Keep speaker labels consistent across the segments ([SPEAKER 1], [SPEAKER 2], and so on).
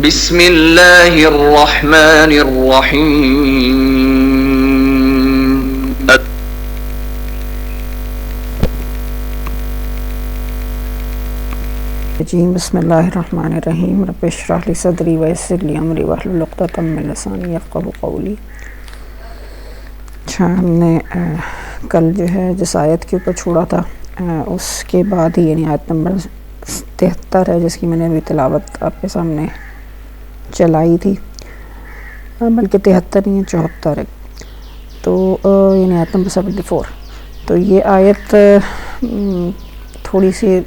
[SPEAKER 1] بسم اللہ الرحمن الرحیم
[SPEAKER 2] بسم اللہ الرحمن الرحیم رب اشرح لی صدری ویسر لی امری واحلل عقدۃ من لسانی یفقہوا قولی۔ اچھا، ہم نے کل جو ہے جس آیت کے اوپر چھوڑا تھا اس کے بعد ہی، یعنی آیت نمبر 73 ہے جس کی میں نے ابھی تلاوت آپ کے سامنے چلائی تھی، بلکہ 73 نہیں 74 ہے، تو یعنی آیت نمبر 74۔ تو یہ آیت تھوڑی سی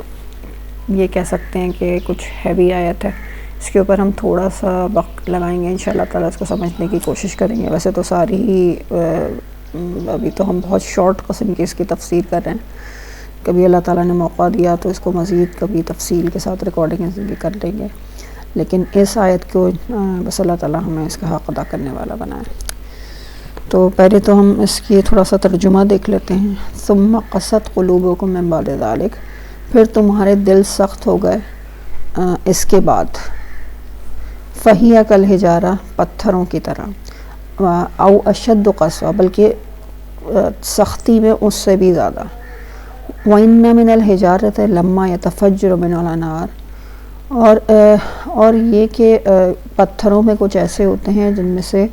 [SPEAKER 2] یہ کہہ سکتے ہیں کہ کچھ ہیوی آیت ہے، اس کے اوپر ہم تھوڑا سا وقت لگائیں گے انشاءاللہ تعالیٰ، اس کو سمجھنے کی کوشش کریں گے۔ ویسے تو ساری ہی ابھی تو ہم بہت شارٹ قسم کی اس کی تفسیر کر رہے ہیں، کبھی اللہ تعالیٰ نے موقع دیا تو اس کو مزید کبھی تفصیل کے ساتھ ریکارڈنگ بھی کر لیں گے، لیکن اس آیت کو بس اللہ تعالیٰ ہمیں اس کا حق ادا کرنے والا بنائے۔ تو پہلے تو ہم اس کی تھوڑا سا ترجمہ دیکھ لیتے ہیں۔ ثم قست قلوبکم من بعد ذلک، پھر تمہارے دل سخت ہو گئے اس کے بعد، فہی کالحجارہ، پتھروں کی طرح، او اشد قسوہ، بلکہ سختی میں اس سے بھی زیادہ، وَإِنَّ مِنَ الْحِجَارَةِ لَمَّا يَتَفَجَّرُ مِنْهُ الْأَنْهَارُ، اور یہ کہ پتھروں میں کچھ ایسے ہوتے ہیں جن میں سے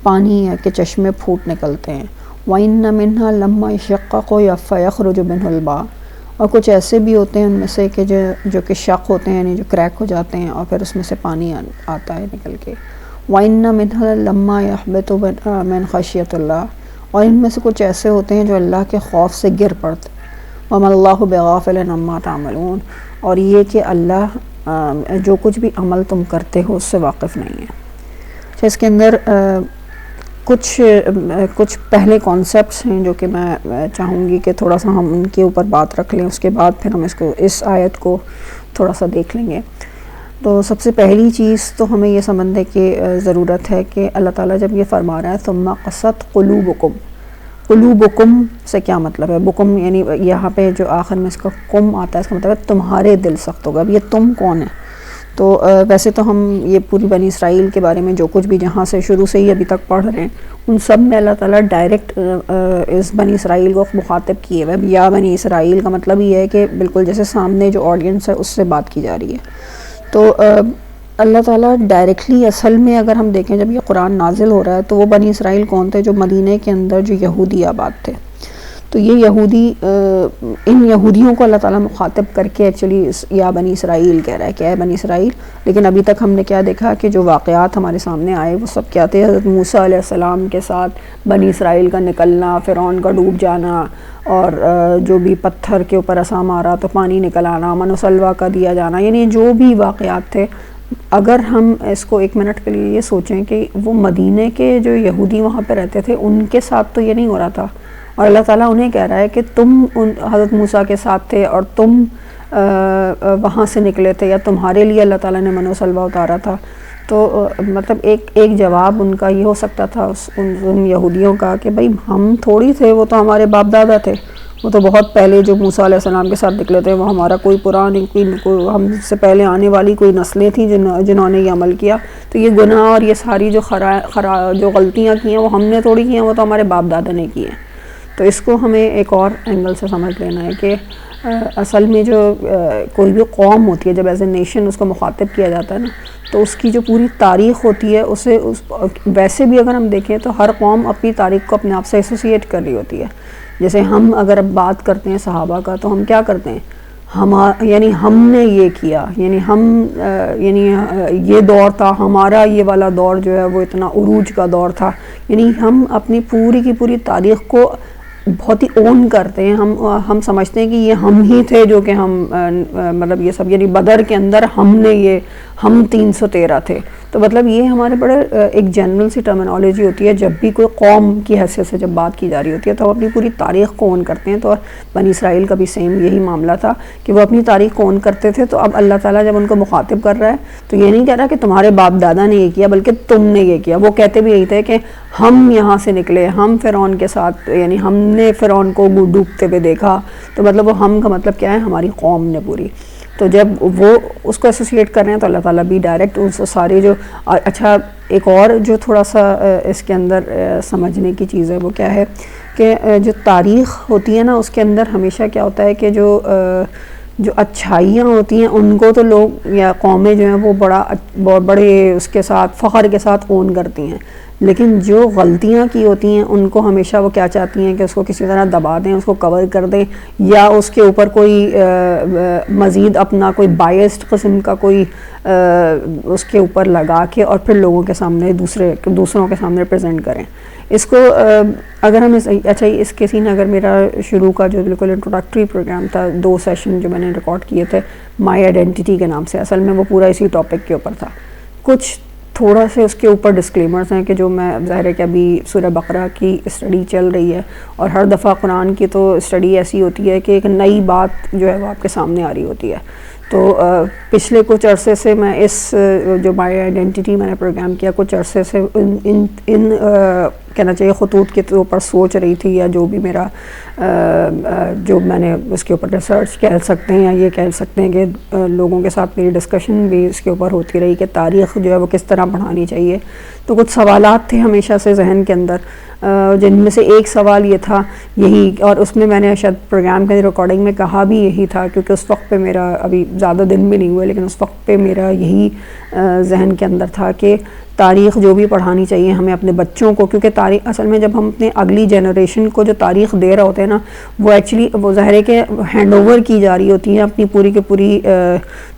[SPEAKER 2] پانی کے چشمے پھوٹ نکلتے ہیں، وَإِنَّ مِنْهَا لَمَّا يَشَقَّقُ فَيَخْرُجُ مِنْهُ الْمَاءُ، اور کچھ ایسے بھی ہوتے ہیں ان میں سے کہ جو کہ شق ہوتے ہیں، یعنی جو کریک ہو جاتے ہیں اور پھر اس میں سے پانی آتا ہے نکل کے، وَإِنَّ مِنْهَا لَمَّا يَحْبِطُ مِنْ خَشْيَةِ اللَّهِ، اور ان میں سے کچھ ایسے ہوتے ہیں جو اللہ کے خوف سے گر پڑتے ہیں، وَمَا اللَّهُ بِغَافِلٍ عَمَّا تَعْمَلُونَ، اور یہ کہ اللہ جو کچھ بھی عمل تم کرتے ہو اس سے واقف نہیں ہے۔ اس کے اندر کچھ پہلے کانسیپٹس ہیں جو کہ میں چاہوں گی کہ تھوڑا سا ہم ان کے اوپر بات رکھ لیں، اس کے بعد پھر ہم اس آیت کو تھوڑا سا دیکھ لیں گے۔ تو سب سے پہلی چیز تو ہمیں یہ سمجھنے کی ضرورت ہے کہ اللہ تعالیٰ جب یہ فرما رہا ہے ثم قست قلوبکم، قلوبکم سے کیا مطلب ہے؟ بکم یعنی یہاں پہ جو آخر میں اس کا کم آتا ہے، اس کا مطلب ہے تمہارے دل سخت ہوگا۔ اب یہ تم کون ہے؟ تو ویسے تو ہم یہ پوری بنی اسرائیل کے بارے میں جو کچھ بھی جہاں سے شروع سے ہی ابھی تک پڑھ رہے ہیں ان سب میں اللہ تعالیٰ ڈائریکٹ اس بنی اسرائیل کو مخاطب کیے ہوئے، یا بنی اسرائیل کا مطلب یہ ہے کہ بالکل جیسے سامنے جو آڈینس ہے اس سے بات کی جا رہی ہے۔ تو اللہ تعالیٰ ڈائریکٹلی اصل میں اگر ہم دیکھیں جب یہ قرآن نازل ہو رہا ہے تو وہ بنی اسرائیل کون تھے؟ جو مدینہ کے اندر جو یہودی آباد تھے۔ تو یہ یہودی، ان یہودیوں کو اللہ تعالیٰ مخاطب کر کے ایکچولی یا بنی اسرائیل کہہ رہا ہے کہ اے بنی اسرائیل، لیکن ابھی تک ہم نے کیا دیکھا کہ جو واقعات ہمارے سامنے آئے وہ سب کیا تھے؟ حضرت موسیٰ علیہ السلام کے ساتھ بنی اسرائیل کا نکلنا، فرعون کا ڈوب جانا، اور جو بھی پتھر کے اوپر عصا مارا تو پانی نکل آنا، من و سلویٰ کا دیا جانا، یعنی جو بھی واقعات تھے، اگر ہم اس کو ایک منٹ کے لیے یہ سوچیں کہ وہ مدینہ کے جو یہودی وہاں پہ رہتے تھے ان کے ساتھ تو یہ نہیں ہو رہا تھا، اور اللہ تعالیٰ انہیں کہہ رہا ہے کہ تم حضرت موسیٰ کے ساتھ تھے اور تم وہاں سے نکلے تھے، یا تمہارے لیے اللہ تعالیٰ نے من و سلویٰ اتارا تھا۔ تو مطلب ایک جواب ان کا یہ ہو سکتا تھا ان یہودیوں کا کہ بھائی ہم تھوڑی تھے، وہ تو ہمارے باپ دادا تھے، وہ تو بہت پہلے جو موسیٰ علیہ السلام کے ساتھ نکلے تھے، وہ ہمارا کوئی پرانی کوئی ہم سے پہلے آنے والی کوئی نسلیں تھیں جنہوں نے یہ عمل کیا، تو یہ گناہ اور یہ ساری جو جو غلطیاں کی ہیں وہ ہم نے تھوڑی کی ہیں، وہ تو ہمارے باپ دادا نے کی ہیں۔ تو اس کو ہمیں ایک اور اینگل سے سمجھ لینا ہے کہ اصل میں جو کوئی بھی قوم ہوتی ہے جب ایز اے نیشن اس کو مخاطب کیا جاتا ہے نا، تو اس کی جو پوری تاریخ ہوتی ہے اسے ویسے بھی اگر ہم دیکھیں تو ہر قوم اپنی تاریخ کو اپنے آپ سے ایسوسیٹ کر رہی ہوتی ہے۔ جیسے ہم اگر اب بات کرتے ہیں صحابہ کا تو ہم کیا کرتے ہیں؟ یعنی ہم نے یہ کیا، یعنی یہ دور تھا ہمارا، یہ والا دور جو ہے وہ اتنا عروج کا دور تھا، یعنی ہم اپنی پوری کی پوری تاریخ کو بہت ہی اون کرتے ہیں، ہم سمجھتے ہیں کہ یہ ہم ہی تھے جو کہ ہم مطلب یہ سب، یعنی بدر کے اندر ہم 313 تھے۔ تو مطلب یہ ہمارے بڑے ایک جنرل سی ٹرمینالوجی ہوتی ہے جب بھی کوئی قوم کی حیثیت سے جب بات کی جا رہی ہوتی ہے تو ہم اپنی پوری تاریخ کو اون کرتے ہیں۔ تو بنی اسرائیل کا بھی سیم یہی معاملہ تھا کہ وہ اپنی تاریخ کو اون کرتے تھے۔ تو اب اللہ تعالیٰ جب ان کو مخاطب کر رہا ہے تو یہ نہیں کہہ رہا کہ تمہارے باپ دادا نے یہ کیا، بلکہ تم نے یہ کیا۔ وہ کہتے بھی یہی تھے کہ ہم یہاں سے نکلے، ہم فرعون کے ساتھ، یعنی ہم نے فرعون کو ڈوبتے ہوئے دیکھا۔ تو مطلب وہ ہم کا مطلب کیا ہے؟ ہماری قوم نے پوری۔ تو جب وہ اس کو ایسوسیٹ کر رہے ہیں تو اللہ تعالیٰ بھی ڈائریکٹ اس سارے جو اچھا ایک اور جو تھوڑا سا اس کے اندر سمجھنے کی چیز ہے وہ کیا ہے کہ جو تاریخ ہوتی ہے نا اس کے اندر ہمیشہ کیا ہوتا ہے کہ جو اچھائیاں ہوتی ہیں ان کو تو لوگ یا قومیں جو ہیں وہ بہت بڑے اس کے ساتھ فخر کے ساتھ اون کرتی ہیں، لیکن جو غلطیاں کی ہوتی ہیں ان کو ہمیشہ وہ کیا چاہتی ہیں کہ اس کو کسی طرح دبا دیں، اس کو کور کر دیں، یا اس کے اوپر کوئی مزید اپنا کوئی بائسڈ قسم کا کوئی اس کے اوپر لگا کے اور پھر لوگوں کے سامنے دوسروں کے سامنے پریزنٹ کریں۔ اس کو اگر ہم اچھا اس کسی نے اگر میرا شروع کا جو بالکل انٹروڈکٹری پروگرام تھا 2 سیشن جو میں نے ریکارڈ کیے تھے مائی آئیڈینٹی کے نام سے، اصل میں وہ پورا اسی ٹاپک کے اوپر تھا۔ کچھ تھوڑا سے اس کے اوپر ڈسکلیمرز ہیں کہ جو میں ظاہر ہے کہ ابھی سورہ بقرہ کی اسٹڈی چل رہی ہے اور ہر دفعہ قرآن کی تو اسٹڈی ایسی ہوتی ہے کہ ایک نئی بات جو ہے وہ آپ کے سامنے آ رہی ہوتی ہے۔ تو پچھلے کچھ عرصے سے میں اس جو مائی آئیڈینٹی میں نے پروگرام کیا کچھ عرصے سے ان کہنا چاہیے خطوط کے اوپر سوچ رہی تھی، یا جو بھی میرا جو میں نے اس کے اوپر ریسرچ کہہ سکتے ہیں یا یہ کہہ سکتے ہیں کہ لوگوں کے ساتھ میری ڈسکشن بھی اس کے اوپر ہوتی رہی کہ تاریخ جو ہے وہ کس طرح پڑھانی چاہیے۔ تو کچھ سوالات تھے ہمیشہ سے ذہن کے اندر، جن میں سے ایک سوال یہ تھا یہی، اور اس میں نے شاید پروگرام کے ریکارڈنگ میں کہا بھی یہی تھا کیونکہ اس وقت پہ میرا ابھی زیادہ دن بھی نہیں ہوئے لیکن اس وقت پہ میرا یہی ذہن کے اندر تھا کہ تاریخ جو بھی پڑھانی چاہیے ہمیں اپنے بچوں کو، کیونکہ تاریخ اصل میں جب ہم اپنے اگلی جنریشن کو جو تاریخ دے رہے ہوتے ہیں نا وہ ایکچولی وہ ظاہر ہے کہ ہینڈ اوور کی جا رہی ہوتی ہیں اپنی پوری کی پوری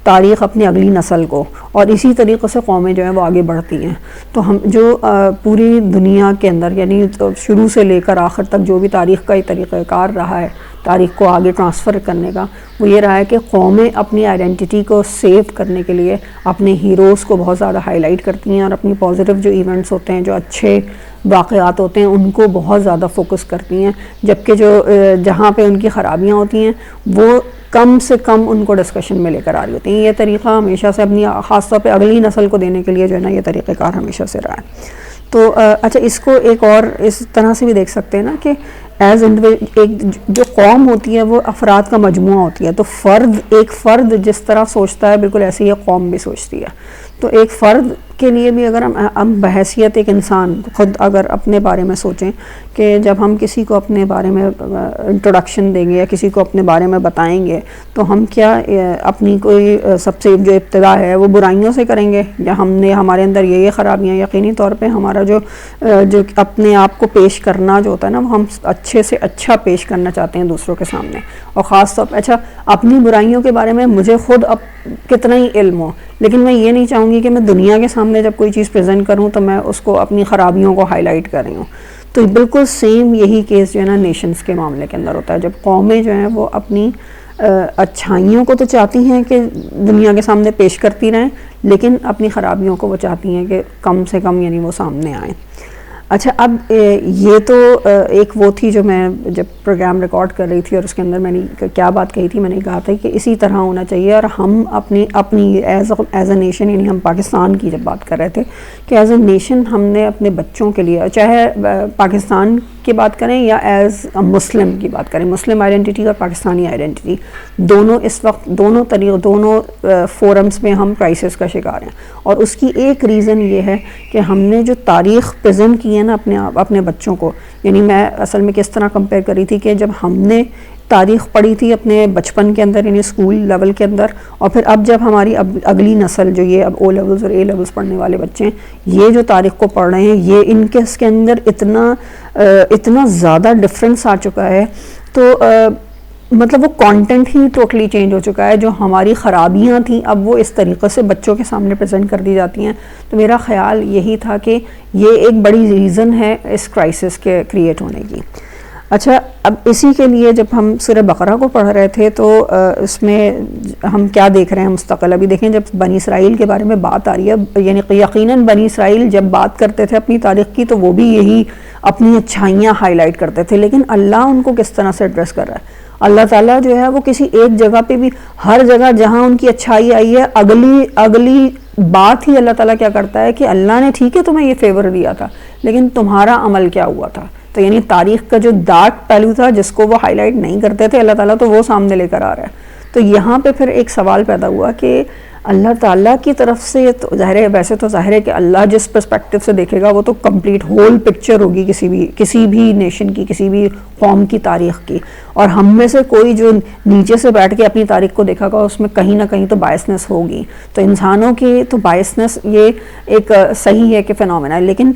[SPEAKER 2] تاریخ اپنی اگلی نسل کو، اور اسی طریقے سے قومیں جو ہیں وہ آگے بڑھتی ہیں۔ تو ہم جو پوری دنیا کے اندر یعنی شروع سے لے کر آخر تک جو بھی تاریخ کا طریقہ کار رہا ہے تاریخ کو آگے ٹرانسفر کرنے کا، وہ یہ رہا ہے کہ قومیں اپنی آئیڈینٹی کو سیو کرنے کے لیے اپنے ہیروز کو بہت زیادہ ہائی لائٹ کرتی ہیں اور اپنی پازیٹیو جو ایونٹس ہوتے ہیں جو اچھے واقعات ہوتے ہیں ان کو بہت زیادہ فوکس کرتی ہیں، جبکہ جو جہاں پہ ان کی خرابیاں ہوتی ہیں وہ کم سے کم ان کو ڈسکشن میں لے کر آ رہی ہوتی ہیں۔ یہ طریقہ ہمیشہ سے اپنی خاص طور پہ اگلی نسل کو دینے کے لیے جو ہے نا یہ طریقہ کار ہمیشہ سے رہا ہے۔ تو اچھا اس کو ایک اور اس طرح سے بھی دیکھ سکتے ہیں نا کہ ایک جو قوم ہوتی ہے وہ افراد کا مجموعہ ہوتی ہے، تو ایک فرد جس طرح سوچتا ہے بالکل ایسے ہی قوم بھی سوچتی ہے۔ تو ایک فرد کے لیے بھی اگر ہم بحیثیت ایک انسان خود اگر اپنے بارے میں سوچیں کہ جب ہم کسی کو اپنے بارے میں انٹروڈکشن دیں گے یا کسی کو اپنے بارے میں بتائیں گے تو ہم کیا اپنی کوئی سب سے جو ابتدا ہے وہ برائیوں سے کریں گے، یا ہم نے ہمارے اندر یہ خرابیاں، یقینی طور پہ ہمارا جو اپنے آپ کو پیش کرنا جو ہوتا ہے نا وہ ہم اچھے سے اچھا پیش کرنا چاہتے ہیں دوسروں کے سامنے، اور خاص طور پہ اچھا اپنی برائیوں کے بارے میں مجھے خود اب کتنا ہی علم ہو، لیکن میں یہ نہیں چاہوں گی کہ میں دنیا کے سامنے جب کوئی چیز پریزنٹ کروں تو میں اس کو اپنی خرابیوں کو ہائی لائٹ کر رہی ہوں۔ تو بالکل سیم یہی کیس جو ہے نا نیشنز کے معاملے کے اندر ہوتا ہے، جب قومیں جو ہیں وہ اپنی اچھائیوں کو تو چاہتی ہیں کہ دنیا کے سامنے پیش کرتی رہیں، لیکن اپنی خرابیوں کو وہ چاہتی ہیں کہ کم سے کم یعنی وہ سامنے آئیں۔ اچھا اب یہ تو ایک وہ تھی جو میں جب پروگرام ریکارڈ کر رہی تھی اور اس کے اندر میں نے کیا بات کہی تھی، میں نے کہا تھا کہ اسی طرح ہونا چاہیے، اور ہم اپنی ایز اے نیشن یعنی ہم پاکستان کی جب بات کر رہے تھے کہ ایز اے نیشن ہم نے اپنے بچوں کے لیے چاہے پاکستان کی بات کریں یا ایز مسلم کی بات کریں، مسلم آئیڈینٹی اور پاکستانی آئیڈینٹی دونوں اس وقت دونوں فورمز میں ہم کرائسس کا شکار ہیں، اور اس کی ایک ریزن یہ ہے کہ ہم نے جو تاریخ پریزنٹ کی ہے نا اپنے بچوں کو، یعنی میں اصل میں کس طرح کمپیئر کری تھی کہ جب ہم نے تاریخ پڑھی تھی اپنے بچپن کے اندر یعنی اسکول لیول کے اندر، اور پھر اب جب ہماری اگلی نسل جو یہ اب او لیولز اور اے لیولز پڑھنے والے بچے ہیں یہ جو تاریخ کو پڑھ رہے ہیں یہ ان کے اس کے اندر اتنا زیادہ ڈفرینس آ چکا ہے، تو مطلب وہ کانٹینٹ ہی ٹوٹلی چینج ہو چکا ہے، جو ہماری خرابیاں تھیں اب وہ اس طریقے سے بچوں کے سامنے پریزنٹ کر دی جاتی ہیں۔ تو میرا خیال یہی تھا کہ یہ ایک بڑی ریزن ہے اس کرائسس کے کریٹ ہونے کی۔ اچھا اب اسی کے لیے جب ہم سورہ بقرہ کو پڑھ رہے تھے تو اس میں ہم کیا دیکھ رہے ہیں مستقل، ابھی دیکھیں جب بنی اسرائیل کے بارے میں بات آ رہی ہے، یعنی یقیناً بنی اسرائیل جب بات کرتے تھے اپنی تاریخ کی تو وہ بھی یہی اپنی اچھائیاں ہائی لائٹ کرتے تھے، لیکن اللہ ان کو کس طرح سے ایڈریس کر رہا ہے؟ اللہ تعالیٰ جو ہے وہ کسی ایک جگہ پہ بھی ہر جگہ جہاں ان کی اچھائی آئی ہے اگلی بات ہی اللہ تعالیٰ کیا کرتا ہے کہ اللہ نے ٹھیک ہے تمہیں یہ فیور دیا تھا لیکن تمہارا عمل کیا ہوا تھا۔ تو یعنی تاریخ کا جو ڈارک پہلو تھا جس کو وہ ہائی لائٹ نہیں کرتے تھے اللہ تعالیٰ تو وہ سامنے لے کر آ رہا ہے۔ تو یہاں پہ پھر ایک سوال پیدا ہوا کہ اللہ تعالیٰ کی طرف سے تو ظاہر ہے، ویسے تو ظاہر ہے کہ اللہ جس پرسپیکٹو سے دیکھے گا وہ تو کمپلیٹ ہول پکچر ہوگی کسی بھی نیشن کی، کسی بھی قوم کی تاریخ کی، اور ہم میں سے کوئی جو نیچے سے بیٹھ کے اپنی تاریخ کو دیکھا گا اس میں کہیں نہ کہیں تو بائسنس ہوگی. تو انسانوں کی تو بائسنس یہ ایک صحیح ہے کہ فینومینا ہے. لیکن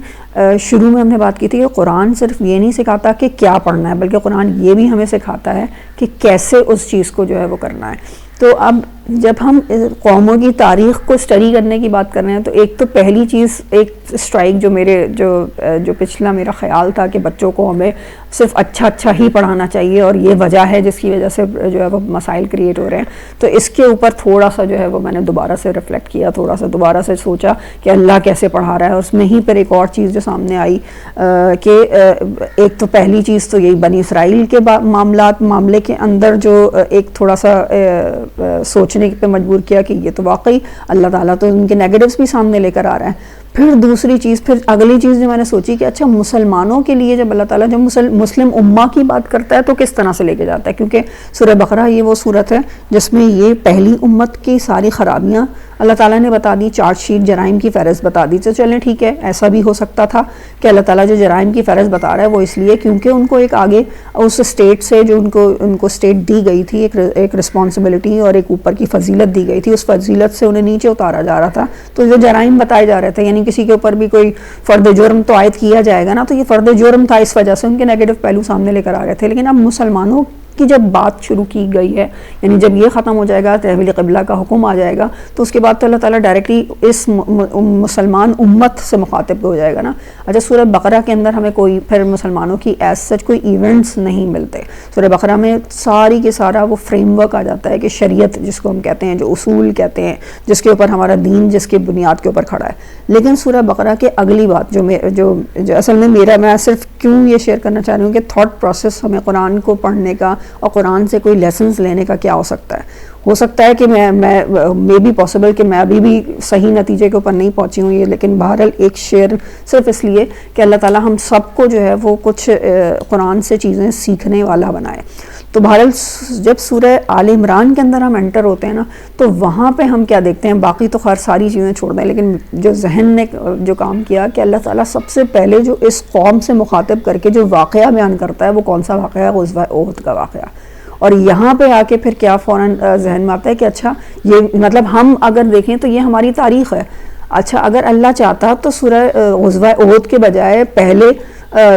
[SPEAKER 2] شروع میں ہم نے بات کی تھی کہ قرآن صرف یہ نہیں سکھاتا کہ کیا پڑھنا ہے، بلکہ قرآن یہ بھی ہمیں سکھاتا ہے کہ کیسے اس چیز کو جو ہے وہ کرنا ہے. تو اب جب ہم قوموں کی تاریخ کو اسٹڈی کرنے کی بات کر رہے ہیں تو ایک تو پہلی چیز ایک اسٹرائک جو پچھلا میرا خیال تھا کہ بچوں کو ہمیں صرف اچھا ہی پڑھانا چاہیے اور یہ وجہ ہے جس کی وجہ سے جو ہے وہ مسائل کریٹ ہو رہے ہیں. تو اس کے اوپر تھوڑا سا جو ہے وہ میں نے دوبارہ سے ریفلیکٹ کیا، تھوڑا سا دوبارہ سے سوچا کہ اللہ کیسے پڑھا رہا ہے. اور اس میں ہی پھر ایک اور چیز جو سامنے آئی کہ ایک تو پہلی چیز تو یہی بنی اسرائیل کے معاملے کے اندر جو ایک تھوڑا سا سوچنے پہ مجبور کیا کہ یہ تو واقعی اللہ تعالیٰ تو ان کے نیگیٹوز بھی سامنے لے کر آ رہا ہے. پھر دوسری چیز، پھر اگلی چیز جو میں نے سوچی کہ اچھا مسلمانوں کے لیے جب اللہ تعالیٰ جب مسلم امہ کی بات کرتا ہے تو کس طرح سے لے کے جاتا ہے، کیونکہ سورہ بقرہ یہ وہ صورت ہے جس میں یہ پہلی امت کی ساری خرابیاں اللہ تعالیٰ نے بتا دی، چارج شیٹ جرائم کی فہرست بتا دی. تو چلیں ٹھیک ہے، ایسا بھی ہو سکتا تھا کہ اللہ تعالیٰ جو جرائم کی فہرست بتا رہا ہے وہ اس لیے کیونکہ ان کو ایک آگے اس اسٹیٹ سے جو ان کو اسٹیٹ دی گئی تھی ایک رسپانسبلٹی اور ایک اوپر کی فضیلت دی گئی تھی، اس فضیلت سے انہیں نیچے اتارا جا رہا تھا. تو جو جرائم بتائے جا رہے تھے، یعنی کسی کے اوپر بھی کوئی فرد جرم تو عائد کیا جائے گا نا، تو یہ فرد جرم تھا، اس وجہ سے ان کے نیگیٹو پہلو سامنے لے کر آ رہے تھے. لیکن اب مسلمانوں کی جب بات شروع کی گئی ہے، یعنی جب یہ ختم ہو جائے گا، تحویل قبلہ کا حکم آ جائے گا، تو اس کے بعد تو اللہ تعالیٰ ڈائریکٹلی اس مسلمان امت سے مخاطب ہو جائے گا نا. اچھا سورہ بقرہ کے اندر ہمیں کوئی پھر مسلمانوں کی ایز سچ کوئی ایونٹس نہیں ملتے. سورہ بقرہ میں ساری کے سارا وہ فریم ورک آ جاتا ہے کہ شریعت جس کو ہم کہتے ہیں، جو اصول کہتے ہیں، جس کے اوپر ہمارا دین جس کے بنیاد کے اوپر کھڑا ہے. لیکن سورہ بقرہ کے اگلی بات جو اصل میں میں صرف کیوں یہ شیئر کرنا چاہ رہی ہوں کہ تھاٹ پروسیس ہمیں قرآن کو پڑھنے کا اور قرآن سے کوئی لیسنز لینے کا کیا ہو سکتا ہے کہ میں بھی پاسبل کہ میں ابھی بھی صحیح نتیجے کے اوپر نہیں پہنچی ہوں یہ، لیکن بہرحال ایک شیئر صرف اس لیے کہ اللہ تعالیٰ ہم سب کو جو ہے وہ کچھ قرآن سے چیزیں سیکھنے والا بنائے. تو بہرحال جب سورہ آل عمران کے اندر ہم انٹر ہوتے ہیں نا، تو وہاں پہ ہم کیا دیکھتے ہیں، باقی تو خیر ساری چیزیں چھوڑ دیں، لیکن جو ذہن نے جو کام کیا کہ اللہ تعالیٰ سب سے پہلے جو اس قوم سے مخاطب کر کے جو واقعہ بیان کرتا ہے وہ کون سا واقعہ ہے، غزوہ احد کا واقعہ. اور یہاں پہ آ کے پھر کیا فوراً ذہن میں آتا ہے کہ اچھا یہ مطلب ہم اگر دیکھیں تو یہ ہماری تاریخ ہے. اچھا اگر اللہ چاہتا تو سورہ غزوہ احد کے بجائے پہلے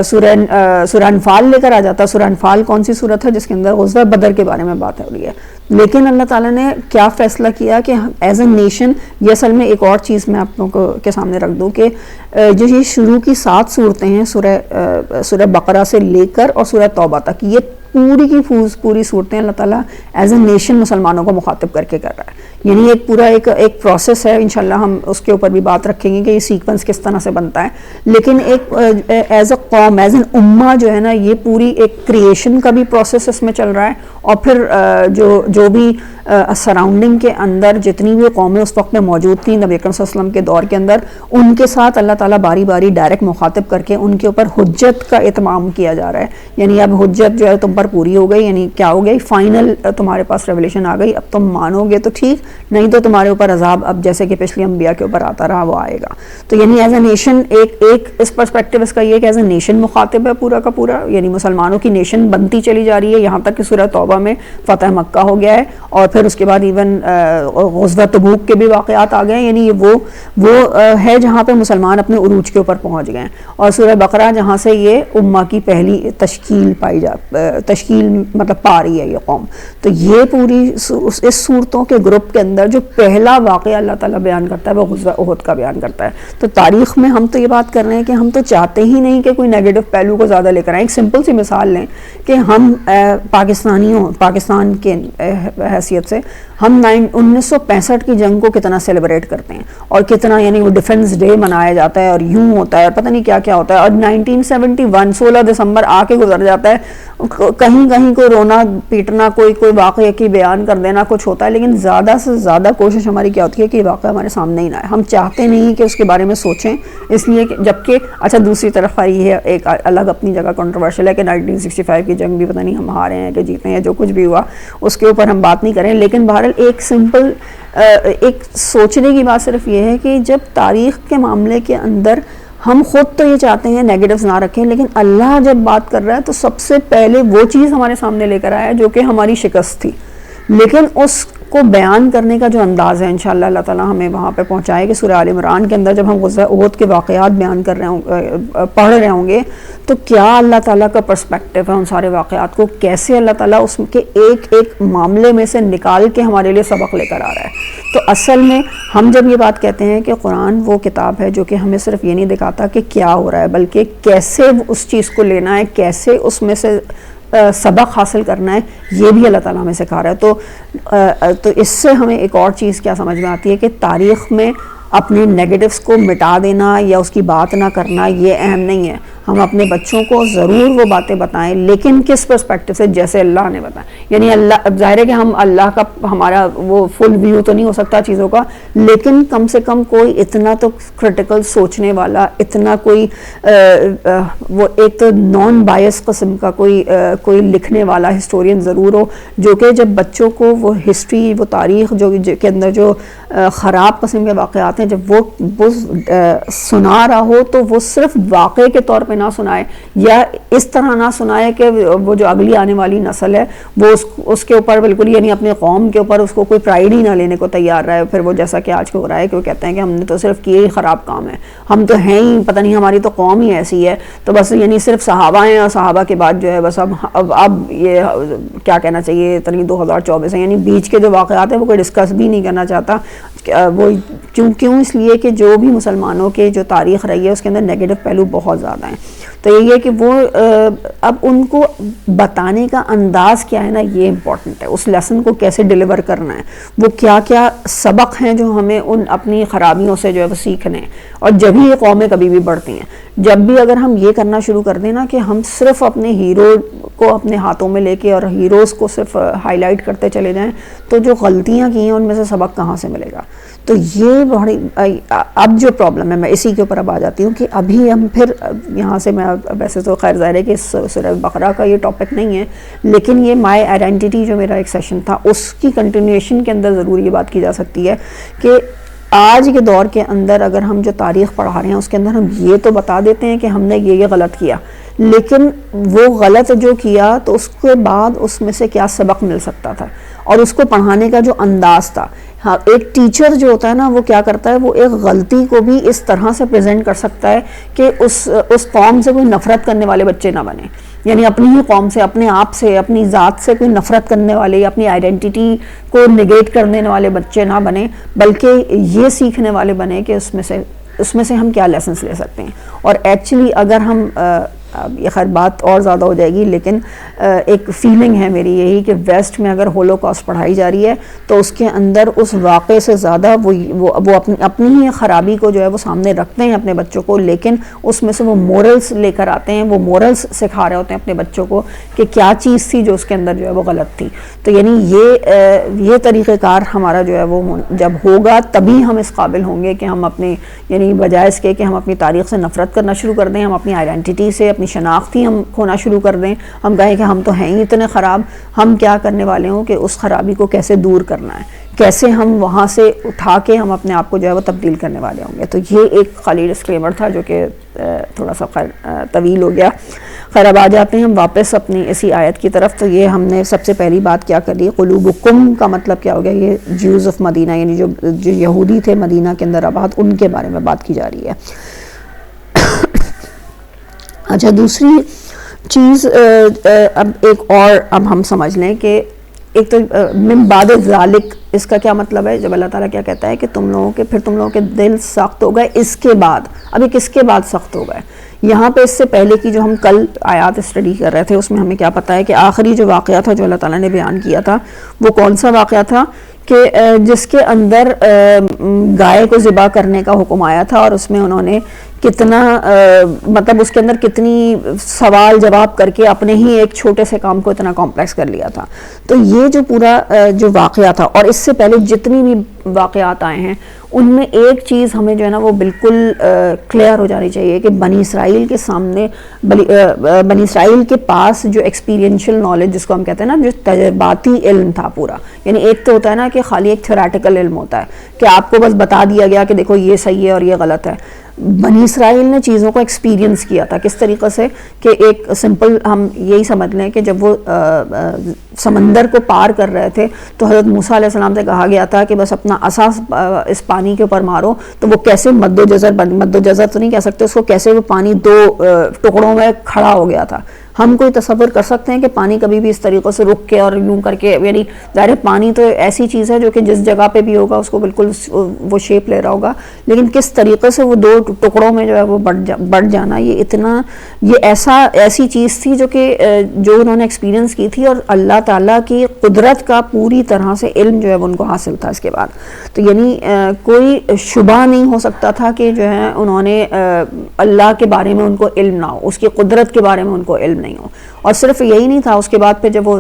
[SPEAKER 2] سورہ انفال لے کر آ جاتا. سورہ انفال کون سی صورت ہے جس کے اندر غزوہ بدر کے بارے میں بات ہو رہی ہے. لیکن اللہ تعالیٰ نے کیا فیصلہ کیا کہ ایز اے نیشن، یہ اصل میں ایک اور چیز میں آپ لوگوں کے سامنے رکھ دوں کہ جو یہ شروع کی 7 صورتیں ہیں سورہ بقرہ سے لے کر اور سورہ توبہ تک، یہ پوری کی پوری صورتیں اللہ تعالیٰ ایز اے نیشن مسلمانوں کو مخاطب کر کے کر رہا ہے. یعنی ایک پورا ایک پروسیس ہے، انشاءاللہ ہم اس کے اوپر بھی بات رکھیں گے کہ یہ سیکوینس کس طرح سے بنتا ہے. لیکن ایک ایز اے قوم، ایز این امہ جو ہے نا، یہ پوری ایک کریشن کا بھی پروسیس اس میں چل رہا ہے. اور پھر جو بھی سراؤنڈنگ کے اندر جتنی بھی قومیں اس وقت میں موجود تھیں نبی اکرم صلی اللہ علیہ وسلم کے دور کے اندر، ان کے ساتھ اللہ تعالیٰ باری باری ڈائریکٹ مخاطب کر کے ان کے اوپر حجت کا اتمام کیا جا رہا ہے. یعنی اب حجت جو ہے تم پر پوری ہو گئی، یعنی کیا ہو گئی، فائنل تمہارے پاس ریولیشن آ گئی. اب تم مانو گے تو ٹھیک، نہیں تو تمہارے اوپر عذاب اب جیسے کہ پچھلی انبیاء کے اوپر آتا رہا وہ آئے گا. تو یعنی ایز اے نیشن ایک اس پرسپیکٹیو اس کا یہ کہ ایز اے نیشن مخاطب ہے پورا کا پورا، یعنی مسلمانوں کی نیشن بنتی چلی جا رہی ہے، یہاں تک کہ سورہ توبہ میں فتح مکہ ہو گیا ہے. اور پھر اس کے بعد ایون غزوہ تبوک کے بھی واقعات آ گئے. یعنی یہ وہ ہے جہاں پہ مسلمان اپنے عروج کے اوپر پہنچ گئے. اور سورہ بقرہ جہاں سے یہ امہ کی پہلی تشکیل مطلب پا رہی ہے یہ قوم. تو یہ پوری اس صورتوں کے گروپ کے اندر جو پہلا واقعہ اللہ تعالیٰ بیان کرتا ہے وہ غزوہ احد کا بیان کرتا ہے. تو تاریخ میں ہم تو یہ بات کر رہے ہیں کہ ہم تو چاہتے ہی نہیں کہ کوئی نیگیٹو پہلو کو زیادہ لے کر آئیں. ایک سمپل سی مثال لیں کہ ہم پاکستان کے حیثیت سے ہم 1965 کی جنگ کو کتنا سیلیبریٹ کرتے ہیں اور کتنا، یعنی وہ ڈیفنس ڈے منایا جاتا ہے اور یوں ہوتا ہے اور پتہ نہیں کیا کیا ہوتا ہے. اور 1971 16 دسمبر آ کے گزر جاتا ہے کہیں کہیں کوئی رونا پیٹنا کوئی واقعہ کی بیان کر دینا کچھ ہوتا ہے، لیکن زیادہ سے زیادہ کوشش ہماری کیا ہوتی ہے کہ یہ واقعہ ہمارے سامنے ہی نہ آئے. ہم چاہتے نہیں کہ اس کے بارے میں سوچیں، اس لیے کہ جبکہ اچھا دوسری طرف یہ ہے ایک الگ اپنی جگہ کنٹروورشل ہے کہ 1965 کی جنگ بھی پتہ نہیں ہم ہارے ہیں کہ جیتے ہیں، جو کچھ بھی ہوا اس کے اوپر ہم بات نہیں کریں. لیکن بہرحال ایک سمپل ایک سوچنے کی بات صرف یہ ہے کہ جب تاریخ کے معاملے کے اندر ہم خود تو یہ چاہتے ہیں نیگیٹوز نہ رکھیں، لیکن اللہ جب بات کر رہا ہے تو سب سے پہلے وہ چیز ہمارے سامنے لے کر آیا ہے جو کہ ہماری شکست تھی، لیکن اس کو بیان کرنے کا جو انداز ہے انشاءاللہ اللہ تعالیٰ ہمیں وہاں پہ پہنچائے. کہ سورہ آل عمران کے اندر جب ہم غزوہ احد کے واقعات بیان کر رہے ہوں پڑھ رہے ہوں گے تو کیا اللہ تعالیٰ کا پرسپیکٹیو ہے ان سارے واقعات کو، کیسے اللہ تعالیٰ اس کے ایک ایک معاملے میں سے نکال کے ہمارے لیے سبق لے کر آ رہا ہے. تو اصل میں ہم جب یہ بات کہتے ہیں کہ قرآن وہ کتاب ہے جو کہ ہمیں صرف یہ نہیں دکھاتا کہ کیا ہو رہا ہے، بلکہ کیسے اس چیز کو لینا ہے، کیسے اس میں سے سبق حاصل کرنا ہے، یہ بھی اللہ تعالیٰ ہمیں سکھا رہا ہے. تو اس سے ہمیں ایک اور چیز کیا سمجھ میں آتی ہے کہ تاریخ میں اپنے نیگیٹوز کو مٹا دینا یا اس کی بات نہ کرنا یہ اہم نہیں ہے. ہم اپنے بچوں کو ضرور وہ باتیں بتائیں، لیکن کس پرسپیکٹو سے، جیسے اللہ نے بتایا. یعنی اللہ ظاہر ہے کہ ہم اللہ کا ہمارا وہ فل ویو تو نہیں ہو سکتا چیزوں کا، لیکن کم سے کم کوئی اتنا تو کریٹیکل سوچنے والا، اتنا کوئی وہ ایک تو نان بائس قسم کا کوئی لکھنے والا ہسٹورین ضرور ہو، جو کہ جب بچوں کو وہ ہسٹری، وہ تاریخ جو کے اندر جو خراب قسم کے واقعات ہیں جب وہ سنا رہا ہو تو وہ صرف واقعے کے طور پہ نہ سنائے، یا اس طرح نہ سنائے کہ وہ جو اگلی آنے والی نسل ہے وہ اس کے اوپر بالکل یعنی اپنے قوم کے اوپر اس کو کوئی پرائڈ ہی نہ لینے کو تیار رہے. پھر وہ جیسا کہ آج کے ہو رہا ہے کہ وہ کہتے ہیں کہ ہم نے تو صرف کیے ہی خراب کام ہے، ہم تو ہیں ہی پتہ نہیں ہماری تو قوم ہی ایسی ہے، تو بس یعنی صرف صحابہ ہیں اور صحابہ کے بعد جو ہے بس اب یہ کیا کہنا چاہیے 2024 ہے، یعنی بیچ کے جو واقعات ہیں وہ کوئی ڈسکس بھی نہیں کرنا چاہتا. وہ کیوں اس لیے کہ جو بھی مسلمانوں کے جو تاریخ رہی ہے اس کے اندر نیگیٹو پہلو بہت زیادہ ہیں. تو یہ ہے کہ وہ اب ان کو بتانے کا انداز کیا ہے نا، یہ امپورٹنٹ ہے. اس لیسن کو کیسے ڈیلیور کرنا ہے، وہ کیا کیا سبق ہیں جو ہمیں ان اپنی خرابیوں سے جو ہے وہ سیکھنے ہیں. اور جب ہی یہ قومیں کبھی بھی بڑھتی ہیں، جب بھی اگر ہم یہ کرنا شروع کر دیں نا کہ ہم صرف اپنے ہیرو کو اپنے ہاتھوں میں لے کے اور ہیروز کو صرف ہائی لائٹ کرتے چلے جائیں، تو جو غلطیاں کی ہیں ان میں سے سبق کہاں سے ملے گا. تو یہ بڑی اب جو پرابلم ہے، میں اسی کے اوپر اب آ جاتی ہوں کہ ابھی ہم پھر یہاں سے میں ویسے تو خیر ظاہر ہے کہ سورہ بقرہ کا یہ ٹاپک نہیں ہے، لیکن یہ مائی آئیڈینٹی جو میرا ایک سیشن تھا اس کی کنٹینیویشن کے اندر ضرور یہ بات کی جا سکتی ہے کہ آج کے دور کے اندر اگر ہم جو تاریخ پڑھا رہے ہیں اس کے اندر ہم یہ تو بتا دیتے ہیں کہ ہم نے یہ غلط کیا، لیکن وہ غلط جو کیا تو اس کے بعد اس میں سے کیا سبق مل سکتا تھا، اور اس کو پڑھانے کا جو انداز تھا. ہاں ایک ٹیچر جو ہوتا ہے نا وہ کیا کرتا ہے، وہ ایک غلطی کو بھی اس طرح سے پریزنٹ کر سکتا ہے کہ اس قوم سے کوئی نفرت کرنے والے بچے نہ بنے، یعنی اپنی ہی قوم سے، اپنے آپ سے، اپنی ذات سے کوئی نفرت کرنے والے یا اپنی آئیڈینٹی کو نگیٹ کرنے والے بچے نہ بنے، بلکہ یہ سیکھنے والے بنے کہ اس میں سے ہم کیا لیسنس لے سکتے ہیں. اور ایکچولی اگر ہم یہ خیر بات اور زیادہ ہو جائے گی، لیکن ایک فیلنگ ہے میری یہی کہ ویسٹ میں اگر ہولوکاسٹ پڑھائی جا رہی ہے تو اس کے اندر اس واقعے سے زیادہ وہ اپنی ہی خرابی کو جو ہے وہ سامنے رکھتے ہیں اپنے بچوں کو، لیکن اس میں سے وہ مورلز لے کر آتے ہیں، وہ مورلز سکھا رہے ہوتے ہیں اپنے بچوں کو کہ کیا چیز تھی جو اس کے اندر جو ہے وہ غلط تھی. تو یعنی یہ طریقہ کار ہمارا جو ہے وہ جب ہوگا تبھی ہم اس قابل ہوں گے کہ ہم اپنے یعنی بجائے اس کے کہ ہم اپنی تاریخ سے نفرت کرنا شروع کر دیں، ہم اپنی آئیڈینٹی سے اپنی شناختی ہم کھونا شروع کر دیں، ہم کہیں کہ ہم تو ہیں ہی اتنے خراب. ہم کیا کرنے والے ہوں کہ اس خرابی کو کیسے دور کرنا ہے، کیسے ہم وہاں سے اٹھا کے ہم اپنے آپ کو جو ہے وہ تبدیل کرنے والے ہوں گے. تو یہ ایک خالی ڈسکلیمر تھا جو کہ تھوڑا سا طویل ہو گیا. خیر اب آ جاتے ہیں ہم واپس اپنی اسی آیت کی طرف. تو یہ ہم نے سب سے پہلی بات کیا کر لی، قلوبکم کا مطلب کیا ہو گیا، یہ جیوز آف مدینہ یعنی جو یہودی تھے مدینہ کے اندر آباد، ان کے بارے میں بات کی جا رہی ہے. اچھا دوسری چیز اب ایک اور اب ہم سمجھ لیں کہ ایک تو من بعد ذالک، اس کا کیا مطلب ہے جب اللہ تعالیٰ کیا کہتا ہے کہ تم لوگوں کے دل سخت ہو گئے اس کے بعد. اب یہ کس کے بعد سخت ہو گئے؟ یہاں پہ اس سے پہلے کی جو ہم کل آیات اسٹڈی کر رہے تھے اس میں ہمیں کیا پتہ ہے کہ آخری جو واقعہ تھا جو اللہ تعالیٰ نے بیان کیا تھا وہ کون سا واقعہ تھا کہ جس کے اندر گائے کو ذبح کرنے کا حکم آیا تھا، اور اس میں انہوں نے کتنا مطلب اس کے اندر کتنی سوال جواب کر کے اپنے ہی ایک چھوٹے سے کام کو اتنا کمپلیکس کر لیا تھا. تو یہ جو پورا جو واقعہ تھا، اور اس سے پہلے جتنی بھی واقعات آئے ہیں ان میں ایک چیز ہمیں جو ہے نا وہ بالکل کلیئر ہو جانی چاہیے کہ بنی اسرائیل کے سامنے، بنی اسرائیل کے پاس جو ایکسپیرینشل نالج جس کو ہم کہتے ہیں نا، جو تجرباتی علم تھا پورا، یعنی ایک تو ہوتا ہے نا کہ خالی ایک تھیوریٹیکل علم ہوتا ہے کہ آپ کو بس بتا دیا گیا کہ دیکھو یہ صحیح ہے اور یہ غلط ہے. بنی اسرائیل نے چیزوں کو ایکسپیرینس کیا تھا. کس طریقے سے کہ ایک سمپل ہم یہی سمجھ لیں کہ جب وہ سمندر کو پار کر رہے تھے تو حضرت موسیٰ علیہ السلام سے کہا گیا تھا کہ بس اپنا عصا اس پانی کے اوپر مارو، تو وہ کیسے مد و جزر تو نہیں کہہ سکتے اس کو، کیسے وہ پانی دو ٹکڑوں میں کھڑا ہو گیا تھا. ہم کوئی تصور کر سکتے ہیں کہ پانی کبھی بھی اس طریقے سے رک کے اور یوں کر کے، یعنی ظاہر پانی تو ایسی چیز ہے جو کہ جس جگہ پہ بھی ہوگا اس کو بالکل وہ شیپ لے رہا ہوگا، لیکن کس طریقے سے وہ دو ٹکڑوں میں جو ہے وہ بڑھ جانا، یہ ایسی چیز تھی جو کہ جو انہوں نے ایکسپیرینس کی تھی، اور اللہ تعالیٰ کی قدرت کا پوری طرح سے علم جو ہے وہ ان کو حاصل تھا اس کے بعد. تو یعنی کوئی شبہ نہیں ہو سکتا تھا کہ جو ہے انہوں نے اللہ کے بارے میں ان کو علم نہ ہو، اس کی قدرت کے بارے میں ان کو علم نہیں ہو. اور صرف یہی نہیں تھا، اس کے بعد پھر جب وہ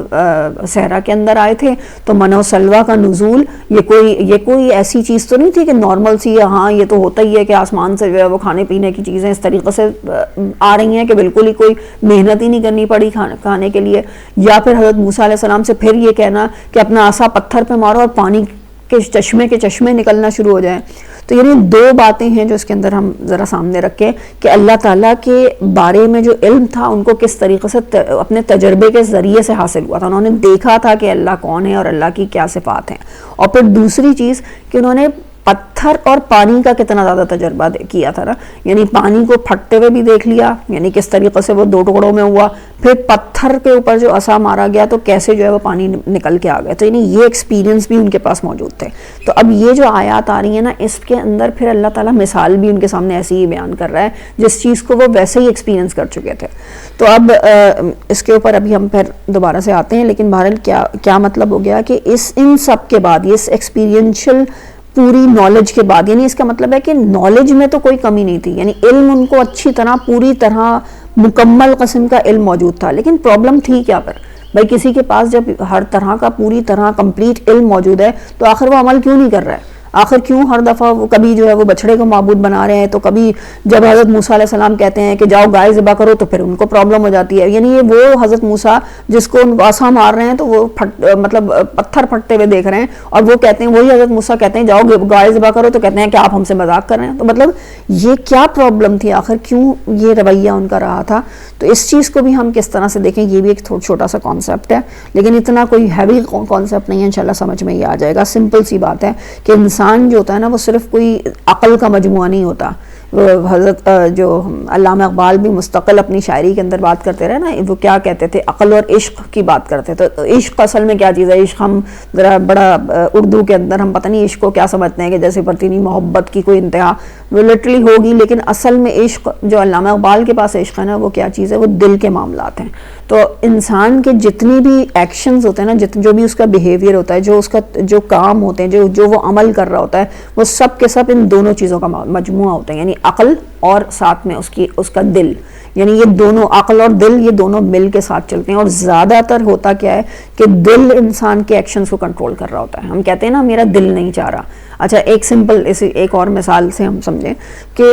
[SPEAKER 2] صحرا کے اندر آئے تھے تو من و سلوہ کا نزول، یہ کوئی ایسی چیز تو نہیں تھی کہ نارمل سی، ہاں یہ تو ہوتا ہی ہے کہ آسمان سے جو ہے وہ کھانے پینے کی چیزیں اس طریقے سے آ رہی ہیں کہ بالکل ہی کوئی محنت ہی نہیں کرنی پڑی کھانے کے لیے. یا پھر حضرت موسیٰ علیہ السلام سے پھر یہ کہنا کہ اپنا عصا پتھر پہ مارو اور پانی کے چشمے نکلنا شروع ہو جائیں. تو یعنی دو باتیں ہیں جو اس کے اندر ہم ذرا سامنے رکھیں کہ اللہ تعالیٰ کے بارے میں جو علم تھا ان کو کس طریقے سے اپنے تجربے کے ذریعے سے حاصل ہوا تھا. انہوں نے دیکھا تھا کہ اللہ کون ہے اور اللہ کی کیا صفات ہیں. اور پھر دوسری چیز کہ انہوں نے پتھر اور پانی کا کتنا زیادہ تجربہ کیا تھا نا، یعنی پانی کو پھٹتے ہوئے بھی دیکھ لیا، یعنی کس طریقے سے وہ دو ٹکڑوں میں ہوا، پھر پتھر کے اوپر جو عصا مارا گیا تو کیسے جو ہے وہ پانی نکل کے آ گیا. تو یعنی یہ ایکسپیرینس بھی ان کے پاس موجود تھے. تو اب یہ جو آیات آ رہی ہیں نا، اس کے اندر پھر اللہ تعالیٰ مثال بھی ان کے سامنے ایسی ہی بیان کر رہا ہے جس چیز کو وہ ویسے ہی ایکسپیرینس کر چکے تھے. تو اب اس کے اوپر ابھی ہم پھر دوبارہ سے آتے ہیں، لیکن بہرحال کیا مطلب ہو گیا کہ ان سب کے بعد، اس ایکسپیرینشل پوری نالج کے بعد، یعنی اس کا مطلب ہے کہ نالج میں تو کوئی کمی نہیں تھی، یعنی علم ان کو اچھی طرح پوری طرح مکمل قسم کا علم موجود تھا. لیکن پرابلم تھی کیا پر بھائی، کسی کے پاس جب ہر طرح کا پوری طرح کمپلیٹ علم موجود ہے تو آخر وہ عمل کیوں نہیں کر رہا ہے؟ آخر کیوں ہر دفعہ وہ کبھی جو ہے وہ بچڑے کو معبود بنا رہے ہیں، تو کبھی جب حضرت موسیٰ علیہ السلام کہتے ہیں کہ جاؤ گائے ذبح کرو تو پھر ان کو پرابلم ہو جاتی ہے. یعنی یہ وہ حضرت موسیٰ جس کو عصا مار رہے ہیں تو وہ مطلب پتھر پھٹتے ہوئے دیکھ رہے ہیں، اور وہ کہتے ہیں، وہی حضرت موسیٰ کہتے ہیں جاؤ گائے ذبح کرو تو کہتے ہیں کہ آپ ہم سے مذاق کر رہے ہیں. تو مطلب یہ کیا پرابلم تھی، آخر کیوں یہ رویہ ان کا رہا تھا؟ تو اس چیز کو بھی ہم کس طرح سے دیکھیں، یہ بھی ایک چھوٹا سا کانسیپٹ ہے، لیکن اتنا کوئی ہیوی کانسیپٹ نہیں ہے، انشاءاللہ سمجھ میں یہ آ جائے گا. سمپل سی بات ہے کہ انسان جو ہوتا ہے نا وہ صرف کوئی عقل کا مجموعہ نہیں ہوتا. حضرت جو علامہ اقبال بھی مستقل اپنی شاعری کے اندر بات کرتے رہے نا، وہ کیا کہتے تھے، عقل اور عشق کی بات کرتے. تو عشق اصل میں کیا چیز ہے؟ عشق ہم ذرا بڑا اردو کے اندر ہم پتہ نہیں عشق کو کیا سمجھتے ہیں کہ جیسے پرتینی محبت کی کوئی انتہا وہ لٹرلی ہوگی، لیکن اصل میں عشق جو علامہ اقبال کے پاس عشق ہے نا وہ کیا چیز ہے؟ وہ دل کے معاملات ہیں. تو انسان کے جتنی بھی ایکشنز ہوتے ہیں نا، جو بھی اس کا بیہیویئر ہوتا ہے، جو اس کا جو کام ہوتے ہیں، جو وہ عمل کر رہا ہوتا ہے، وہ سب کے سب ان دونوں چیزوں کا مجموعہ ہوتا ہے، یعنی عقل اور ساتھ میں اس کا دل. یعنی یہ دونوں، عقل اور دل، یہ دونوں مل کے ساتھ چلتے ہیں. اور زیادہ تر ہوتا کیا ہے کہ دل انسان کے ایکشنز کو کنٹرول کر رہا ہوتا ہے. ہم کہتے ہیں نا میرا دل نہیں چاہ رہا. اچھا ایک سمپل ایک اور مثال سے ہم سمجھیں کہ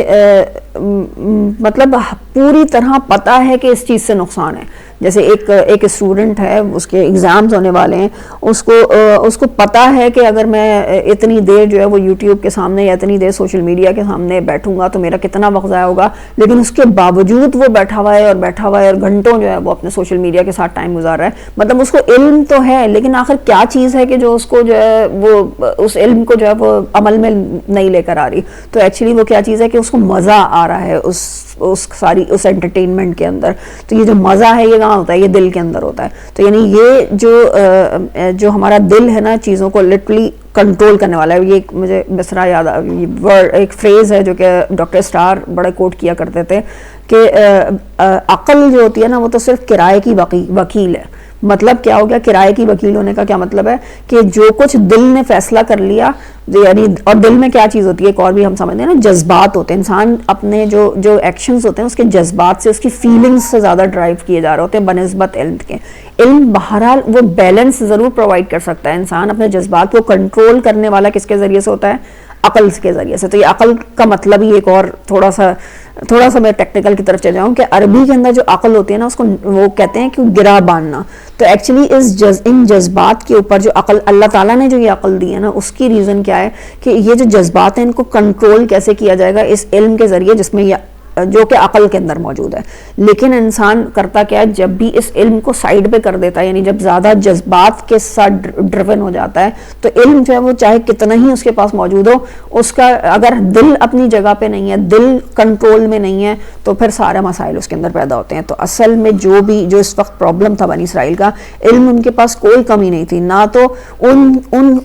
[SPEAKER 2] مطلب پوری طرح پتہ ہے کہ اس چیز سے نقصان ہے. جیسے ایک اسٹوڈنٹ ہے، اس کے ایگزامز ہونے والے ہیں، اس کو پتہ ہے کہ اگر میں اتنی دیر جو ہے وہ یوٹیوب کے سامنے یا اتنی دیر سوشل میڈیا کے سامنے بیٹھوں گا تو میرا کتنا وقت ضائع ہوگا، لیکن اس کے باوجود وہ بیٹھا ہوا ہے اور گھنٹوں جو ہے وہ اپنے سوشل میڈیا کے ساتھ ٹائم گزار رہا ہے. مطلب اس کو علم تو ہے، لیکن آخر کیا چیز ہے کہ جو اس کو جو ہے وہ اس علم کو جو ہے وہ عمل میں نہیں لے کر آ رہی. تو ایکچولی وہ کیا چیز ہے کہ اس کو مزہ آ رہا ہے اس انٹرٹینمنٹ کے اندر. تو یہ جو مزہ ہے یہ کہاں ہوتا ہے؟ یہ دل کے اندر ہوتا ہے. تو یعنی یہ جو ہمارا دل ہے نا چیزوں کو لٹرلی کنٹرول کرنے والا ہے. یہ مجھے مصرع یاد ایک فریز ہے جو کہ ڈاکٹر اسٹار بڑے کوٹ کیا کرتے تھے کہ عقل جو ہوتی ہے نا وہ تو صرف کرائے کی وکیل ہے. مطلب کیا ہو گیا کرائے کی وکیل ہونے کا؟ کیا مطلب ہے کہ جو کچھ دل نے فیصلہ کر لیا، یعنی اور دل میں کیا چیز ہوتی ہے، ایک اور بھی ہم سمجھتے ہیں نا، جذبات ہوتے ہیں. انسان اپنے جو ایکشنز ہوتے ہیں اس کے جذبات سے، اس کی فیلنگز سے زیادہ ڈرائیو کیے جا رہے ہوتے ہیں بنسبت علم کے. علم بہرحال وہ بیلنس ضرور پرووائڈ کر سکتا ہے. انسان اپنے جذبات کو کنٹرول کرنے والا کس کے ذریعے سے ہوتا ہے؟ عقل کے ذریعے سے. تو یہ عقل کا مطلب ہی ایک اور تھوڑا سا میں ٹیکنیکل کی طرف چل جاؤں کہ عربی کے اندر جو عقل ہوتی ہے نا، اس کو وہ کہتے ہیں کہ گرا باندھنا. تو ایکچولی ان جذبات کے اوپر جو عقل اللہ تعالیٰ نے جو یہ عقل دی ہے نا، اس کی ریزن کیا ہے کہ یہ جو جذبات ہیں ان کو کنٹرول کیسے کیا جائے گا اس علم کے ذریعے جس میں یہ جو کہ عقل کے اندر موجود ہے. لیکن انسان کرتا کیا ہے، جب بھی اس علم کو سائڈ پہ کر دیتا ہے، یعنی جب زیادہ جذبات کے ساتھ ڈریون ہو جاتا ہے، تو علم جو ہے وہ چاہے کتنا ہی اس کے پاس موجود ہو، اس کا اگر دل اپنی جگہ پہ نہیں ہے، دل کنٹرول میں نہیں ہے، تو پھر سارے مسائل اس کے اندر پیدا ہوتے ہیں. تو اصل میں جو اس وقت پرابلم تھا بنی اسرائیل کا، علم ان کے پاس کوئی کمی نہیں تھی. نہ تو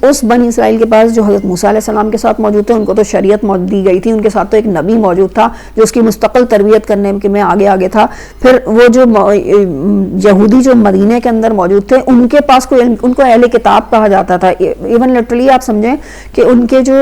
[SPEAKER 2] اس بنی اسرائیل کے پاس جو حضرت موسیٰ علیہ السلام کے ساتھ موجود تھے، ان کو تو شریعت دی گئی تھی، ان کے ساتھ تو ایک نبی موجود تھا جو اس کی مستقل تربیت کرنے میں آگے تھا. پھر وہ جو یہودی جو مدینے کے اندر موجود تھے، ان کے پاس کوئی علم، ان کو اہل کتاب کہا جاتا تھا. ایون لٹرلی آپ سمجھیں کہ ان کے جو